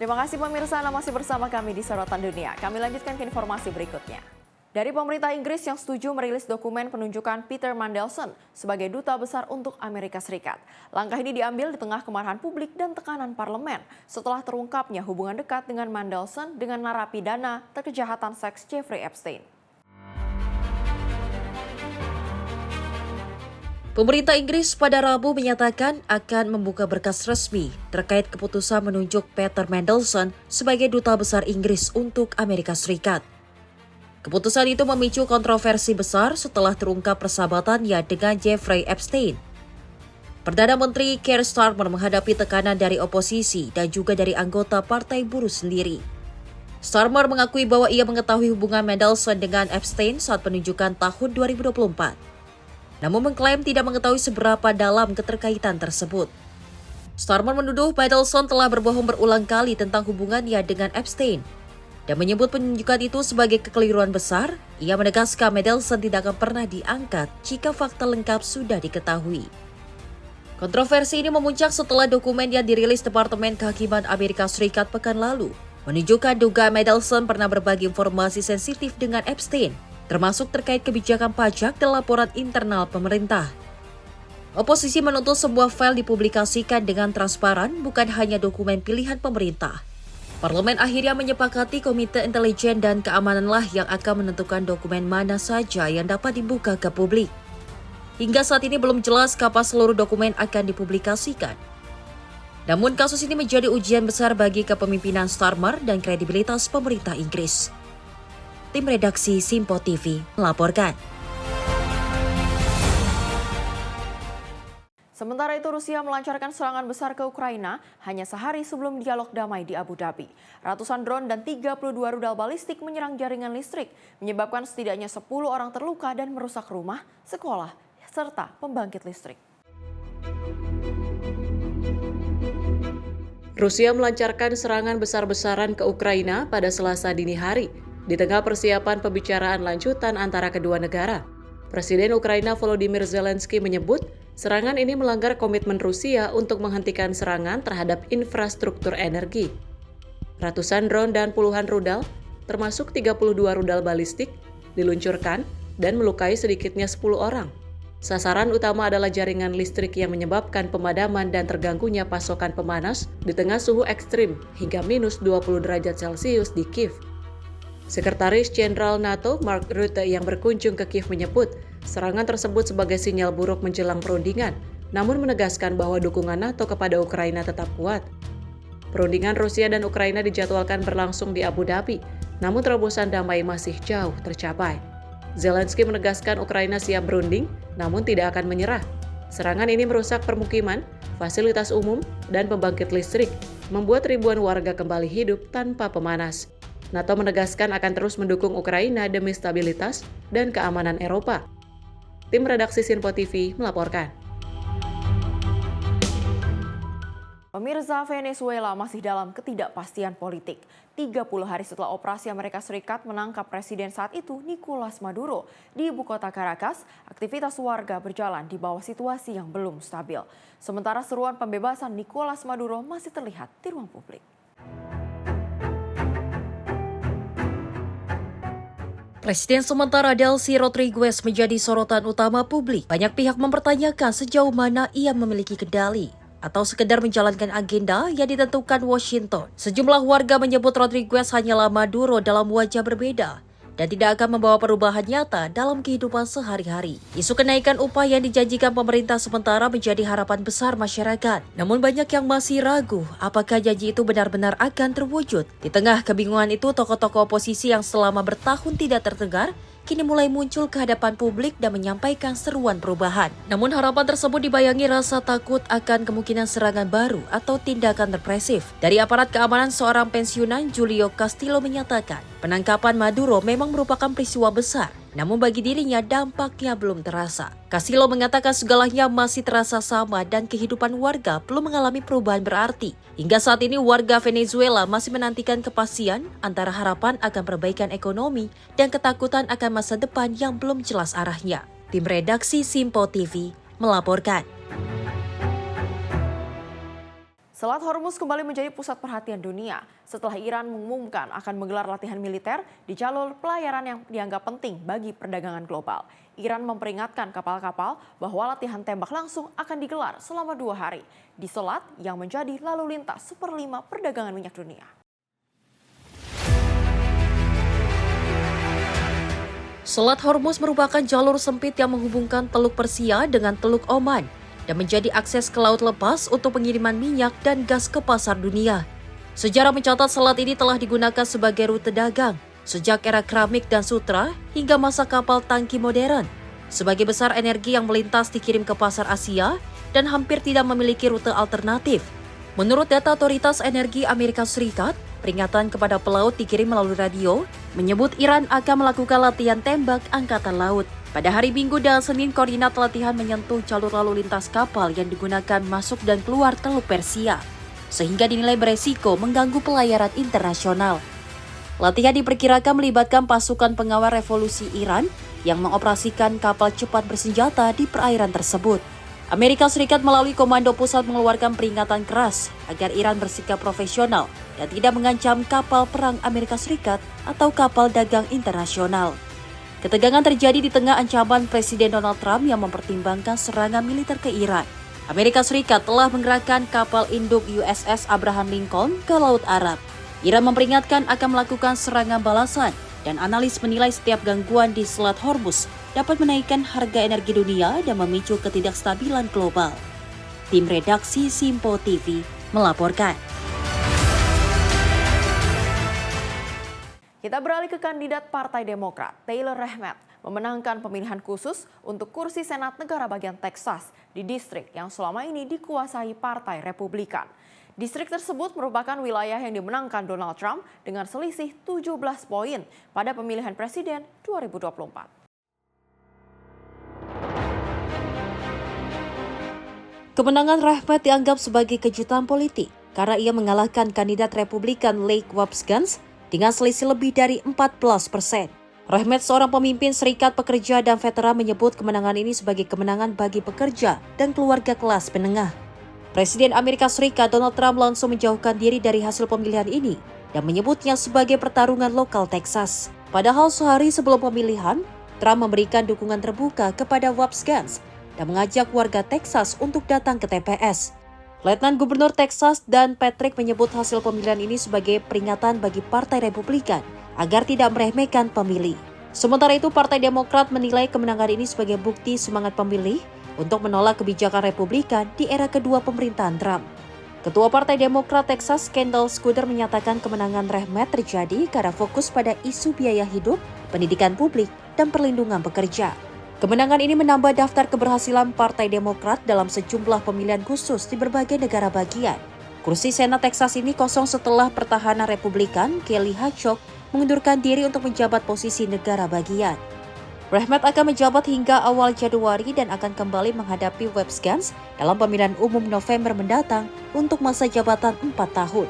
Terima kasih pemirsa, Anda masih bersama kami di Sorotan Dunia. Kami lanjutkan ke informasi berikutnya. Dari pemerintah Inggris yang setuju merilis dokumen penunjukan Peter Mandelson sebagai duta besar untuk Amerika Serikat. Langkah ini diambil di tengah kemarahan publik dan tekanan parlemen setelah terungkapnya hubungan dekat dengan Mandelson dengan narapidana kejahatan seks Jeffrey Epstein. Pemerintah Inggris pada Rabu menyatakan akan membuka berkas resmi terkait keputusan menunjuk Peter Mandelson sebagai duta besar Inggris untuk Amerika Serikat. Keputusan itu memicu kontroversi besar setelah terungkap persahabatannya dengan Jeffrey Epstein. Perdana Menteri Keir Starmer menghadapi tekanan dari oposisi dan juga dari anggota Partai Buruh sendiri. Starmer mengakui bahwa ia mengetahui hubungan Mandelson dengan Epstein saat penunjukan tahun 2024. Namun mengklaim tidak mengetahui seberapa dalam keterkaitan tersebut. Starmer menuduh Mandelson telah berbohong berulang kali tentang hubungannya dengan Epstein dan menyebut penunjukan itu sebagai kekeliruan besar. Ia menegaskan Mandelson tidak akan pernah diangkat jika fakta lengkap sudah diketahui. Kontroversi ini memuncak setelah dokumen yang dirilis Departemen Kehakiman Amerika Serikat pekan lalu menunjukkan dugaan Mandelson pernah berbagi informasi sensitif dengan Epstein, termasuk terkait kebijakan pajak dan laporan internal pemerintah. Oposisi menuntut sebuah file dipublikasikan dengan transparan, bukan hanya dokumen pilihan pemerintah. Parlemen akhirnya menyepakati Komite Intelijen dan Keamananlah yang akan menentukan dokumen mana saja yang dapat dibuka ke publik. Hingga saat ini belum jelas kapan seluruh dokumen akan dipublikasikan. Namun kasus ini menjadi ujian besar bagi kepemimpinan Starmer dan kredibilitas pemerintah Inggris. Tim redaksi Simpo TV melaporkan. Sementara itu, Rusia melancarkan serangan besar ke Ukraina hanya sehari sebelum dialog damai di Abu Dhabi. Ratusan drone dan 32 rudal balistik menyerang jaringan listrik, menyebabkan setidaknya 10 orang terluka dan merusak rumah, sekolah, serta pembangkit listrik. Rusia melancarkan serangan besar-besaran ke Ukraina pada Selasa dini hari, di tengah persiapan pembicaraan lanjutan antara kedua negara. Presiden Ukraina Volodymyr Zelensky menyebut serangan ini melanggar komitmen Rusia untuk menghentikan serangan terhadap infrastruktur energi. Ratusan drone dan puluhan rudal, termasuk 32 rudal balistik, diluncurkan dan melukai sedikitnya 10 orang. Sasaran utama adalah jaringan listrik yang menyebabkan pemadaman dan terganggunya pasokan pemanas di tengah suhu ekstrim hingga minus 20 derajat Celcius di Kiev. Sekretaris Jenderal NATO Mark Rutte yang berkunjung ke Kiev menyebut serangan tersebut sebagai sinyal buruk menjelang perundingan, namun menegaskan bahwa dukungan NATO kepada Ukraina tetap kuat. Perundingan Rusia dan Ukraina dijadwalkan berlangsung di Abu Dhabi, namun terobosan damai masih jauh tercapai. Zelensky menegaskan Ukraina siap berunding, namun tidak akan menyerah. Serangan ini merusak permukiman, fasilitas umum, dan pembangkit listrik, membuat ribuan warga kembali hidup tanpa pemanas. NATO menegaskan akan terus mendukung Ukraina demi stabilitas dan keamanan Eropa. Tim redaksi Simpo TV melaporkan. Pemirsa, Venezuela masih dalam ketidakpastian politik. 30 hari setelah operasi Amerika Serikat menangkap presiden saat itu, Nicolas Maduro, di ibu kota Caracas, aktivitas warga berjalan di bawah situasi yang belum stabil. Sementara seruan pembebasan Nicolas Maduro masih terlihat di ruang publik. Presiden sementara Delcy Rodriguez menjadi sorotan utama publik. Banyak pihak mempertanyakan sejauh mana ia memiliki kendali atau sekedar menjalankan agenda yang ditentukan Washington. Sejumlah warga menyebut Rodriguez hanyalah Maduro dalam wajah berbeda dan tidak akan membawa perubahan nyata dalam kehidupan sehari-hari. Isu kenaikan upah yang dijanjikan pemerintah sementara menjadi harapan besar masyarakat. Namun banyak yang masih ragu apakah janji itu benar-benar akan terwujud. Di tengah kebingungan itu, tokoh-tokoh oposisi yang selama bertahun tidak terdengar kini mulai muncul ke hadapan publik dan menyampaikan seruan perubahan. Namun harapan tersebut dibayangi rasa takut akan kemungkinan serangan baru atau tindakan represif. Dari aparat keamanan, seorang pensiunan Julio Castillo menyatakan penangkapan Maduro memang merupakan peristiwa besar, namun bagi dirinya dampaknya belum terasa. Castillo mengatakan segalanya masih terasa sama dan kehidupan warga belum mengalami perubahan berarti. Hingga saat ini warga Venezuela masih menantikan kepastian antara harapan akan perbaikan ekonomi dan ketakutan akan masa depan yang belum jelas arahnya. Tim redaksi Simpo TV melaporkan. Selat Hormuz kembali menjadi pusat perhatian dunia setelah Iran mengumumkan akan menggelar latihan militer di jalur pelayaran yang dianggap penting bagi perdagangan global. Iran memperingatkan kapal-kapal bahwa latihan tembak langsung akan digelar selama 2 hari di selat yang menjadi lalu lintas 1/5 perdagangan minyak dunia. Selat Hormuz merupakan jalur sempit yang menghubungkan Teluk Persia dengan Teluk Oman dan menjadi akses ke laut lepas untuk pengiriman minyak dan gas ke pasar dunia. Sejarah mencatat selat ini telah digunakan sebagai rute dagang sejak era keramik dan sutra hingga masa kapal tangki modern. Sebagai besar energi yang melintas dikirim ke pasar Asia dan hampir tidak memiliki rute alternatif. Menurut data Otoritas Energi Amerika Serikat, peringatan kepada pelaut dikirim melalui radio menyebut Iran akan melakukan latihan tembak angkatan laut. Pada hari Minggu dan Senin, koordinat latihan menyentuh jalur lalu lintas kapal yang digunakan masuk dan keluar Teluk Persia, sehingga dinilai beresiko mengganggu pelayaran internasional. Latihan diperkirakan melibatkan pasukan pengawal revolusi Iran yang mengoperasikan kapal cepat bersenjata di perairan tersebut. Amerika Serikat melalui Komando Pusat mengeluarkan peringatan keras agar Iran bersikap profesional dan tidak mengancam kapal perang Amerika Serikat atau kapal dagang internasional. Ketegangan terjadi di tengah ancaman Presiden Donald Trump yang mempertimbangkan serangan militer ke Iran. Amerika Serikat telah mengerahkan kapal induk USS Abraham Lincoln ke Laut Arab. Iran memperingatkan akan melakukan serangan balasan dan analis menilai setiap gangguan di Selat Hormuz dapat menaikkan harga energi dunia dan memicu ketidakstabilan global. Tim redaksi Simpo TV melaporkan. Kita beralih ke kandidat Partai Demokrat, Taylor Rahmat, memenangkan pemilihan khusus untuk kursi Senat Negara bagian Texas di distrik yang selama ini dikuasai Partai Republikan. Distrik tersebut merupakan wilayah yang dimenangkan Donald Trump dengan selisih 17 poin pada pemilihan presiden 2024. Kemenangan Rahmat dianggap sebagai kejutan politik karena ia mengalahkan kandidat Republikan Lake Wapsgans dengan selisih lebih dari 14%. Rahmat, seorang pemimpin serikat pekerja dan veteran, menyebut kemenangan ini sebagai kemenangan bagi pekerja dan keluarga kelas menengah. Presiden Amerika Serikat Donald Trump langsung menjauhkan diri dari hasil pemilihan ini dan menyebutnya sebagai pertarungan lokal Texas. Padahal sehari sebelum pemilihan, Trump memberikan dukungan terbuka kepada Wapsgans dan mengajak warga Texas untuk datang ke TPS. Letnan Gubernur Texas Dan Patrick menyebut hasil pemilihan ini sebagai peringatan bagi Partai Republikan agar tidak meremehkan pemilih. Sementara itu, Partai Demokrat menilai kemenangan ini sebagai bukti semangat pemilih untuk menolak kebijakan Republikan di era kedua pemerintahan Trump. Ketua Partai Demokrat Texas, Kendall Scudder, menyatakan kemenangan Rahmat terjadi karena fokus pada isu biaya hidup, pendidikan publik, dan perlindungan pekerja. Kemenangan ini menambah daftar keberhasilan Partai Demokrat dalam sejumlah pemilihan khusus di berbagai negara bagian. Kursi Senat Texas ini kosong setelah pertahanan Republikan Kelly Hatchcock mengundurkan diri untuk menjabat posisi negara bagian. Rahmat akan menjabat hingga awal Januari dan akan kembali menghadapi Wapsgans dalam pemilihan umum November mendatang untuk masa jabatan 4 tahun.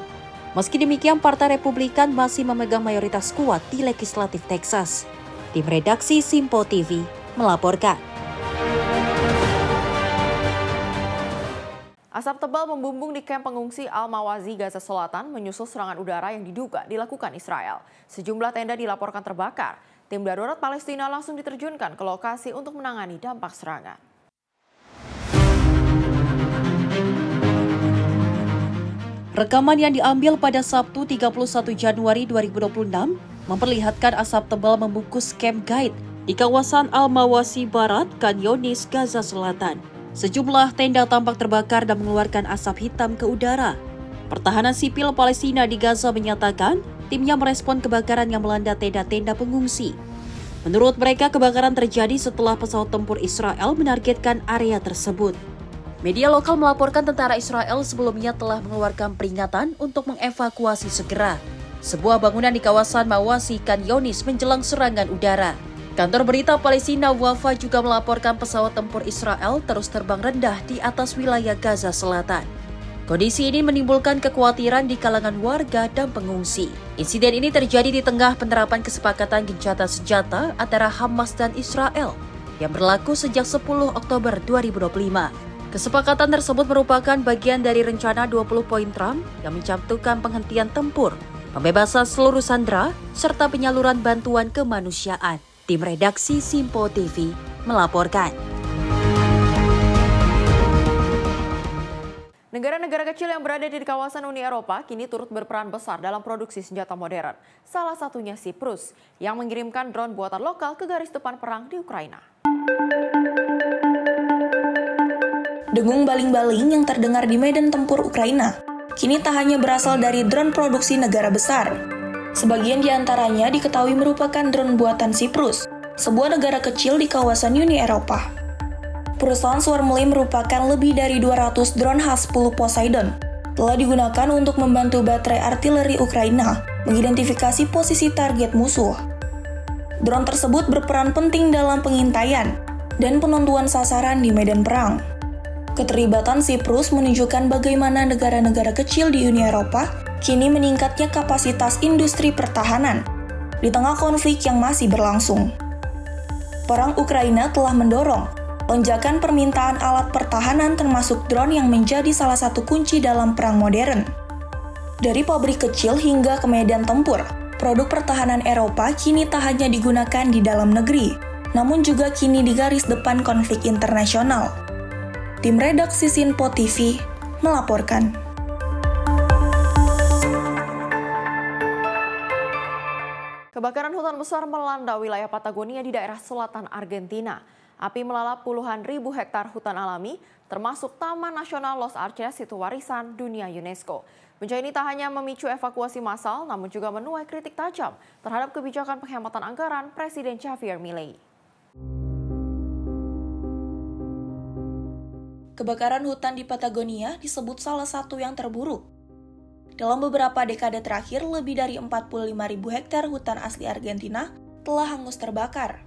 Meski demikian, Partai Republikan masih memegang mayoritas kuat di legislatif Texas. Tim redaksi Simpo TV melaporkan. Asap tebal membumbung di kamp pengungsi Al-Mawazi, Gaza Selatan menyusul serangan udara yang diduga dilakukan Israel. Sejumlah tenda dilaporkan terbakar. Tim darurat Palestina langsung diterjunkan ke lokasi untuk menangani dampak serangan. Rekaman yang diambil pada Sabtu 31 Januari 2026 memperlihatkan asap tebal membungkus kamp Guide di kawasan Al-Mawazi Barat, Khan Younis, Gaza Selatan. Sejumlah tenda tampak terbakar dan mengeluarkan asap hitam ke udara. Pertahanan sipil Palestina di Gaza menyatakan timnya merespon kebakaran yang melanda tenda-tenda pengungsi. Menurut mereka, kebakaran terjadi setelah pesawat tempur Israel menargetkan area tersebut. Media lokal melaporkan tentara Israel sebelumnya telah mengeluarkan peringatan untuk mengevakuasi segera sebuah bangunan di kawasan Mawazi, Khan Younis menjelang serangan udara. Kantor berita Palestina Wafa juga melaporkan pesawat tempur Israel terus terbang rendah di atas wilayah Gaza Selatan. Kondisi ini menimbulkan kekhawatiran di kalangan warga dan pengungsi. Insiden ini terjadi di tengah penerapan kesepakatan gencatan senjata antara Hamas dan Israel yang berlaku sejak 10 Oktober 2025. Kesepakatan tersebut merupakan bagian dari rencana 20 poin Trump yang mencantumkan penghentian tempur, pembebasan seluruh sandera, serta penyaluran bantuan kemanusiaan. Tim redaksi Simpo TV melaporkan. Negara-negara kecil yang berada di kawasan Uni Eropa kini turut berperan besar dalam produksi senjata modern. Salah satunya Siprus yang mengirimkan drone buatan lokal ke garis depan perang di Ukraina. Dengung baling-baling yang terdengar di medan tempur Ukraina kini tak hanya berasal dari drone produksi negara besar. Sebagian di antaranya diketahui merupakan drone buatan Siprus, sebuah negara kecil di kawasan Uni Eropa. Perusahaan Swarmley merupakan lebih dari 200 drone H-10 Poseidon telah digunakan untuk membantu baterai artileri Ukraina mengidentifikasi posisi target musuh. Drone tersebut berperan penting dalam pengintaian dan penentuan sasaran di medan perang. Keterlibatan Siprus menunjukkan bagaimana negara-negara kecil di Uni Eropa kini meningkatnya kapasitas industri pertahanan di tengah konflik yang masih berlangsung. Perang Ukraina telah mendorong lonjakan permintaan alat pertahanan termasuk drone yang menjadi salah satu kunci dalam perang modern. Dari pabrik kecil hingga ke medan tempur, produk pertahanan Eropa kini tak hanya digunakan di dalam negeri, namun juga kini di garis depan konflik internasional. Tim redaksi Simpo TV melaporkan. Kebakaran hutan besar melanda wilayah Patagonia di daerah selatan Argentina. Api melalap puluhan ribu hektar hutan alami, termasuk Taman Nasional Los Arces itu warisan dunia UNESCO. Bencana ini tak hanya memicu evakuasi massal, namun juga menuai kritik tajam terhadap kebijakan penghematan anggaran Presiden Javier Milei. Kebakaran hutan di Patagonia disebut salah satu yang terburuk. Dalam beberapa dekade terakhir, lebih dari 45.000 hektar hutan asli Argentina telah hangus terbakar.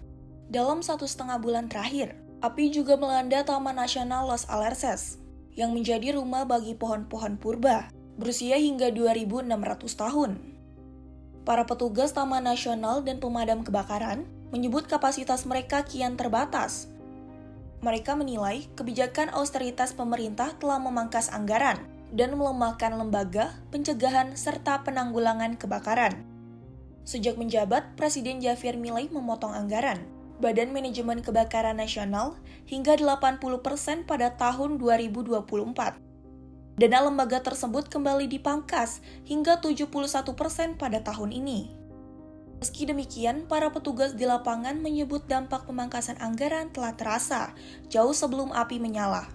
Dalam 1,5 bulan terakhir, api juga melanda Taman Nasional Los Alerces, yang menjadi rumah bagi pohon-pohon purba, berusia hingga 2.600 tahun. Para petugas Taman Nasional dan pemadam kebakaran menyebut kapasitas mereka kian terbatas. Mereka menilai kebijakan austeritas pemerintah telah memangkas anggaran dan melemahkan lembaga pencegahan serta penanggulangan kebakaran. Sejak menjabat, Presiden Javier Milei memotong anggaran Badan Manajemen Kebakaran Nasional hingga 80% pada tahun 2024. Dana lembaga tersebut kembali dipangkas hingga 71% pada tahun ini. Meski demikian, para petugas di lapangan menyebut dampak pemangkasan anggaran telah terasa jauh sebelum api menyala.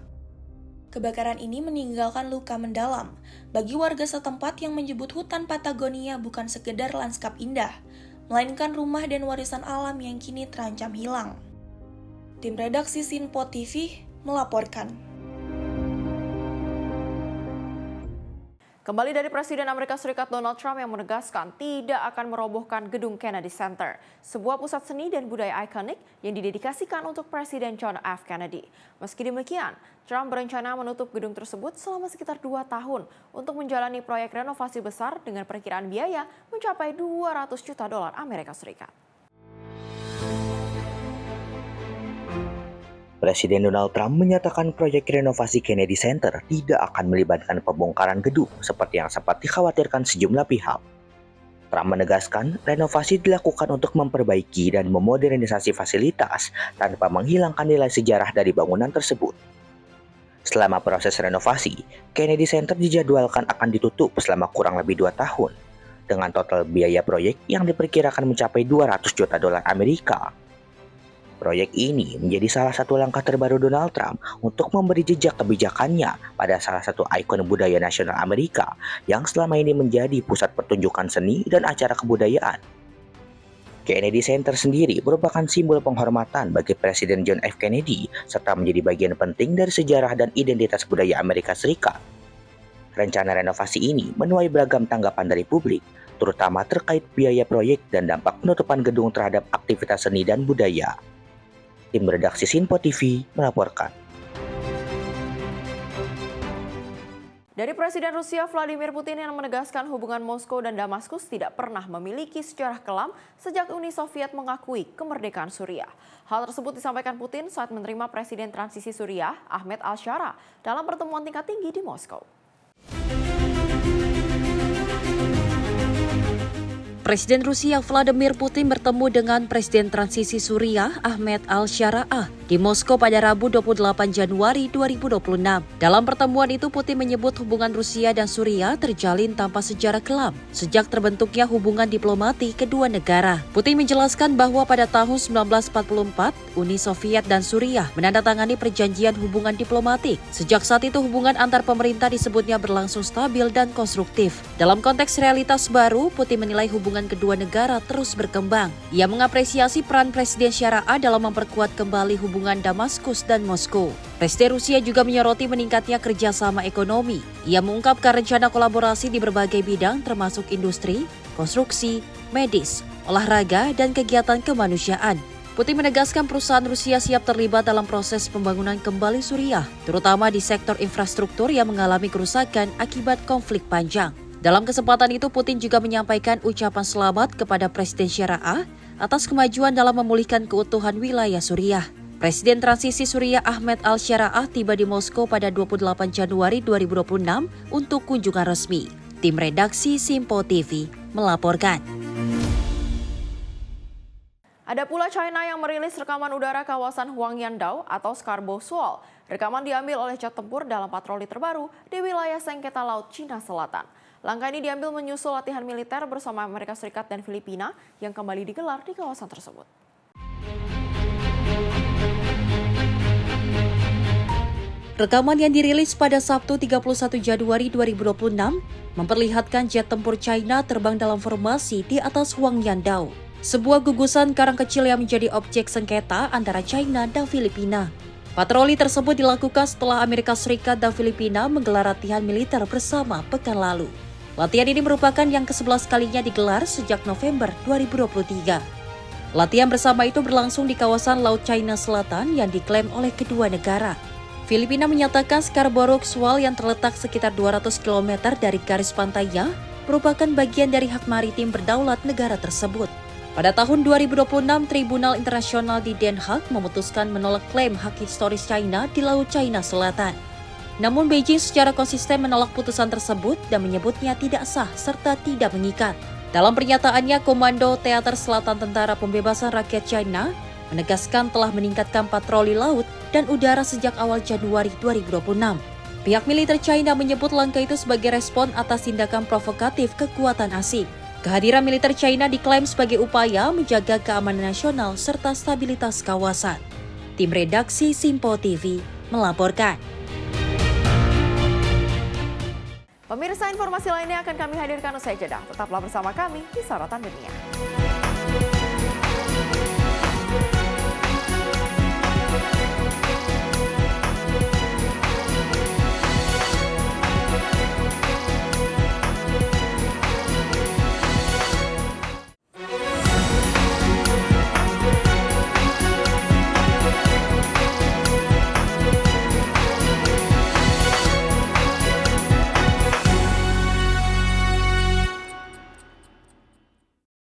Kebakaran ini meninggalkan luka mendalam bagi warga setempat yang menyebut hutan Patagonia bukan sekedar lanskap indah, melainkan rumah dan warisan alam yang kini terancam hilang. Tim redaksi Simpo TV melaporkan. Kembali dari Presiden Amerika Serikat Donald Trump yang menegaskan tidak akan merobohkan gedung Kennedy Center, sebuah pusat seni dan budaya ikonik yang didedikasikan untuk Presiden John F. Kennedy. Meski demikian, Trump berencana menutup gedung tersebut selama sekitar 2 tahun untuk menjalani proyek renovasi besar dengan perkiraan biaya mencapai $200 juta Amerika Serikat. Presiden Donald Trump menyatakan proyek renovasi Kennedy Center tidak akan melibatkan pembongkaran gedung seperti yang sempat dikhawatirkan sejumlah pihak. Trump menegaskan renovasi dilakukan untuk memperbaiki dan memodernisasi fasilitas tanpa menghilangkan nilai sejarah dari bangunan tersebut. Selama proses renovasi, Kennedy Center dijadwalkan akan ditutup selama kurang lebih 2 tahun, dengan total biaya proyek yang diperkirakan mencapai $200 juta Amerika. Proyek ini menjadi salah satu langkah terbaru Donald Trump untuk memberi jejak kebijakannya pada salah satu ikon budaya nasional Amerika yang selama ini menjadi pusat pertunjukan seni dan acara kebudayaan. Kennedy Center sendiri merupakan simbol penghormatan bagi Presiden John F. Kennedy serta menjadi bagian penting dari sejarah dan identitas budaya Amerika Serikat. Rencana renovasi ini menuai beragam tanggapan dari publik, terutama terkait biaya proyek dan dampak penutupan gedung terhadap aktivitas seni dan budaya. Tim redaksi Simpo TV melaporkan. Dari Presiden Rusia Vladimir Putin yang menegaskan hubungan Moskow dan Damaskus tidak pernah memiliki sejarah kelam sejak Uni Soviet mengakui kemerdekaan Suriah. Hal tersebut disampaikan Putin saat menerima Presiden Transisi Suriah Ahmed Al-Shara dalam pertemuan tingkat tinggi di Moskow. Presiden Rusia Vladimir Putin bertemu dengan Presiden Transisi Suriah Ahmed Al-Shara di Moskow pada Rabu 28 Januari 2026. Dalam pertemuan itu Putin menyebut hubungan Rusia dan Suriah terjalin tanpa sejarah kelam sejak terbentuknya hubungan diplomatik kedua negara. Putin menjelaskan bahwa pada tahun 1944 Uni Soviet dan Suriah menandatangani perjanjian hubungan diplomatik. Sejak saat itu hubungan antar pemerintah disebutnya berlangsung stabil dan konstruktif. Dalam konteks realitas baru, Putin menilai hubungan kedua negara terus berkembang. Ia mengapresiasi peran Presiden Shara dalam memperkuat kembali hubungan Damaskus dan Moskow. Presiden Rusia juga menyoroti meningkatnya kerjasama ekonomi. Ia mengungkapkan rencana kolaborasi di berbagai bidang termasuk industri, konstruksi, medis, olahraga, dan kegiatan kemanusiaan. Putin menegaskan perusahaan Rusia siap terlibat dalam proses pembangunan kembali Suriah, terutama di sektor infrastruktur yang mengalami kerusakan akibat konflik panjang. Dalam kesempatan itu, Putin juga menyampaikan ucapan selamat kepada Presiden Shara atas kemajuan dalam memulihkan keutuhan wilayah Suriah. Presiden Transisi Suriah Ahmed Al-Shara tiba di Moskow pada 28 Januari 2026 untuk kunjungan resmi. Tim redaksi Simpo TV melaporkan. Ada pula China yang merilis rekaman udara kawasan Huangyandao atau Scarborough Shoal. Rekaman diambil oleh jet tempur dalam patroli terbaru di wilayah sengketa laut Cina Selatan. Langkah ini diambil menyusul latihan militer bersama Amerika Serikat dan Filipina yang kembali digelar di kawasan tersebut. Rekaman yang dirilis pada Sabtu 31 Januari 2026 memperlihatkan jet tempur China terbang dalam formasi di atas Huangyandao, sebuah gugusan karang kecil yang menjadi objek sengketa antara China dan Filipina. Patroli tersebut dilakukan setelah Amerika Serikat dan Filipina menggelar latihan militer bersama pekan lalu. Latihan ini merupakan yang ke-11 kalinya digelar sejak November 2023. Latihan bersama itu berlangsung di kawasan Laut China Selatan yang diklaim oleh kedua negara. Filipina menyatakan Scarborough Shoal yang terletak sekitar 200 km dari garis pantainya merupakan bagian dari hak maritim berdaulat negara tersebut. Pada tahun 2026, Tribunal Internasional di Den Haag memutuskan menolak klaim hak historis China di Laut China Selatan. Namun Beijing secara konsisten menolak putusan tersebut dan menyebutnya tidak sah serta tidak mengikat. Dalam pernyataannya, Komando Teater Selatan Tentara Pembebasan Rakyat China menegaskan telah meningkatkan patroli laut dan udara sejak awal Januari 2026. Pihak militer China menyebut langkah itu sebagai respon atas tindakan provokatif kekuatan asing. Kehadiran militer China diklaim sebagai upaya menjaga keamanan nasional serta stabilitas kawasan. Tim redaksi Simpo TV melaporkan. Pemirsa, informasi lainnya akan kami hadirkan usai jeda. Tetaplah bersama kami di Sorotan Dunia.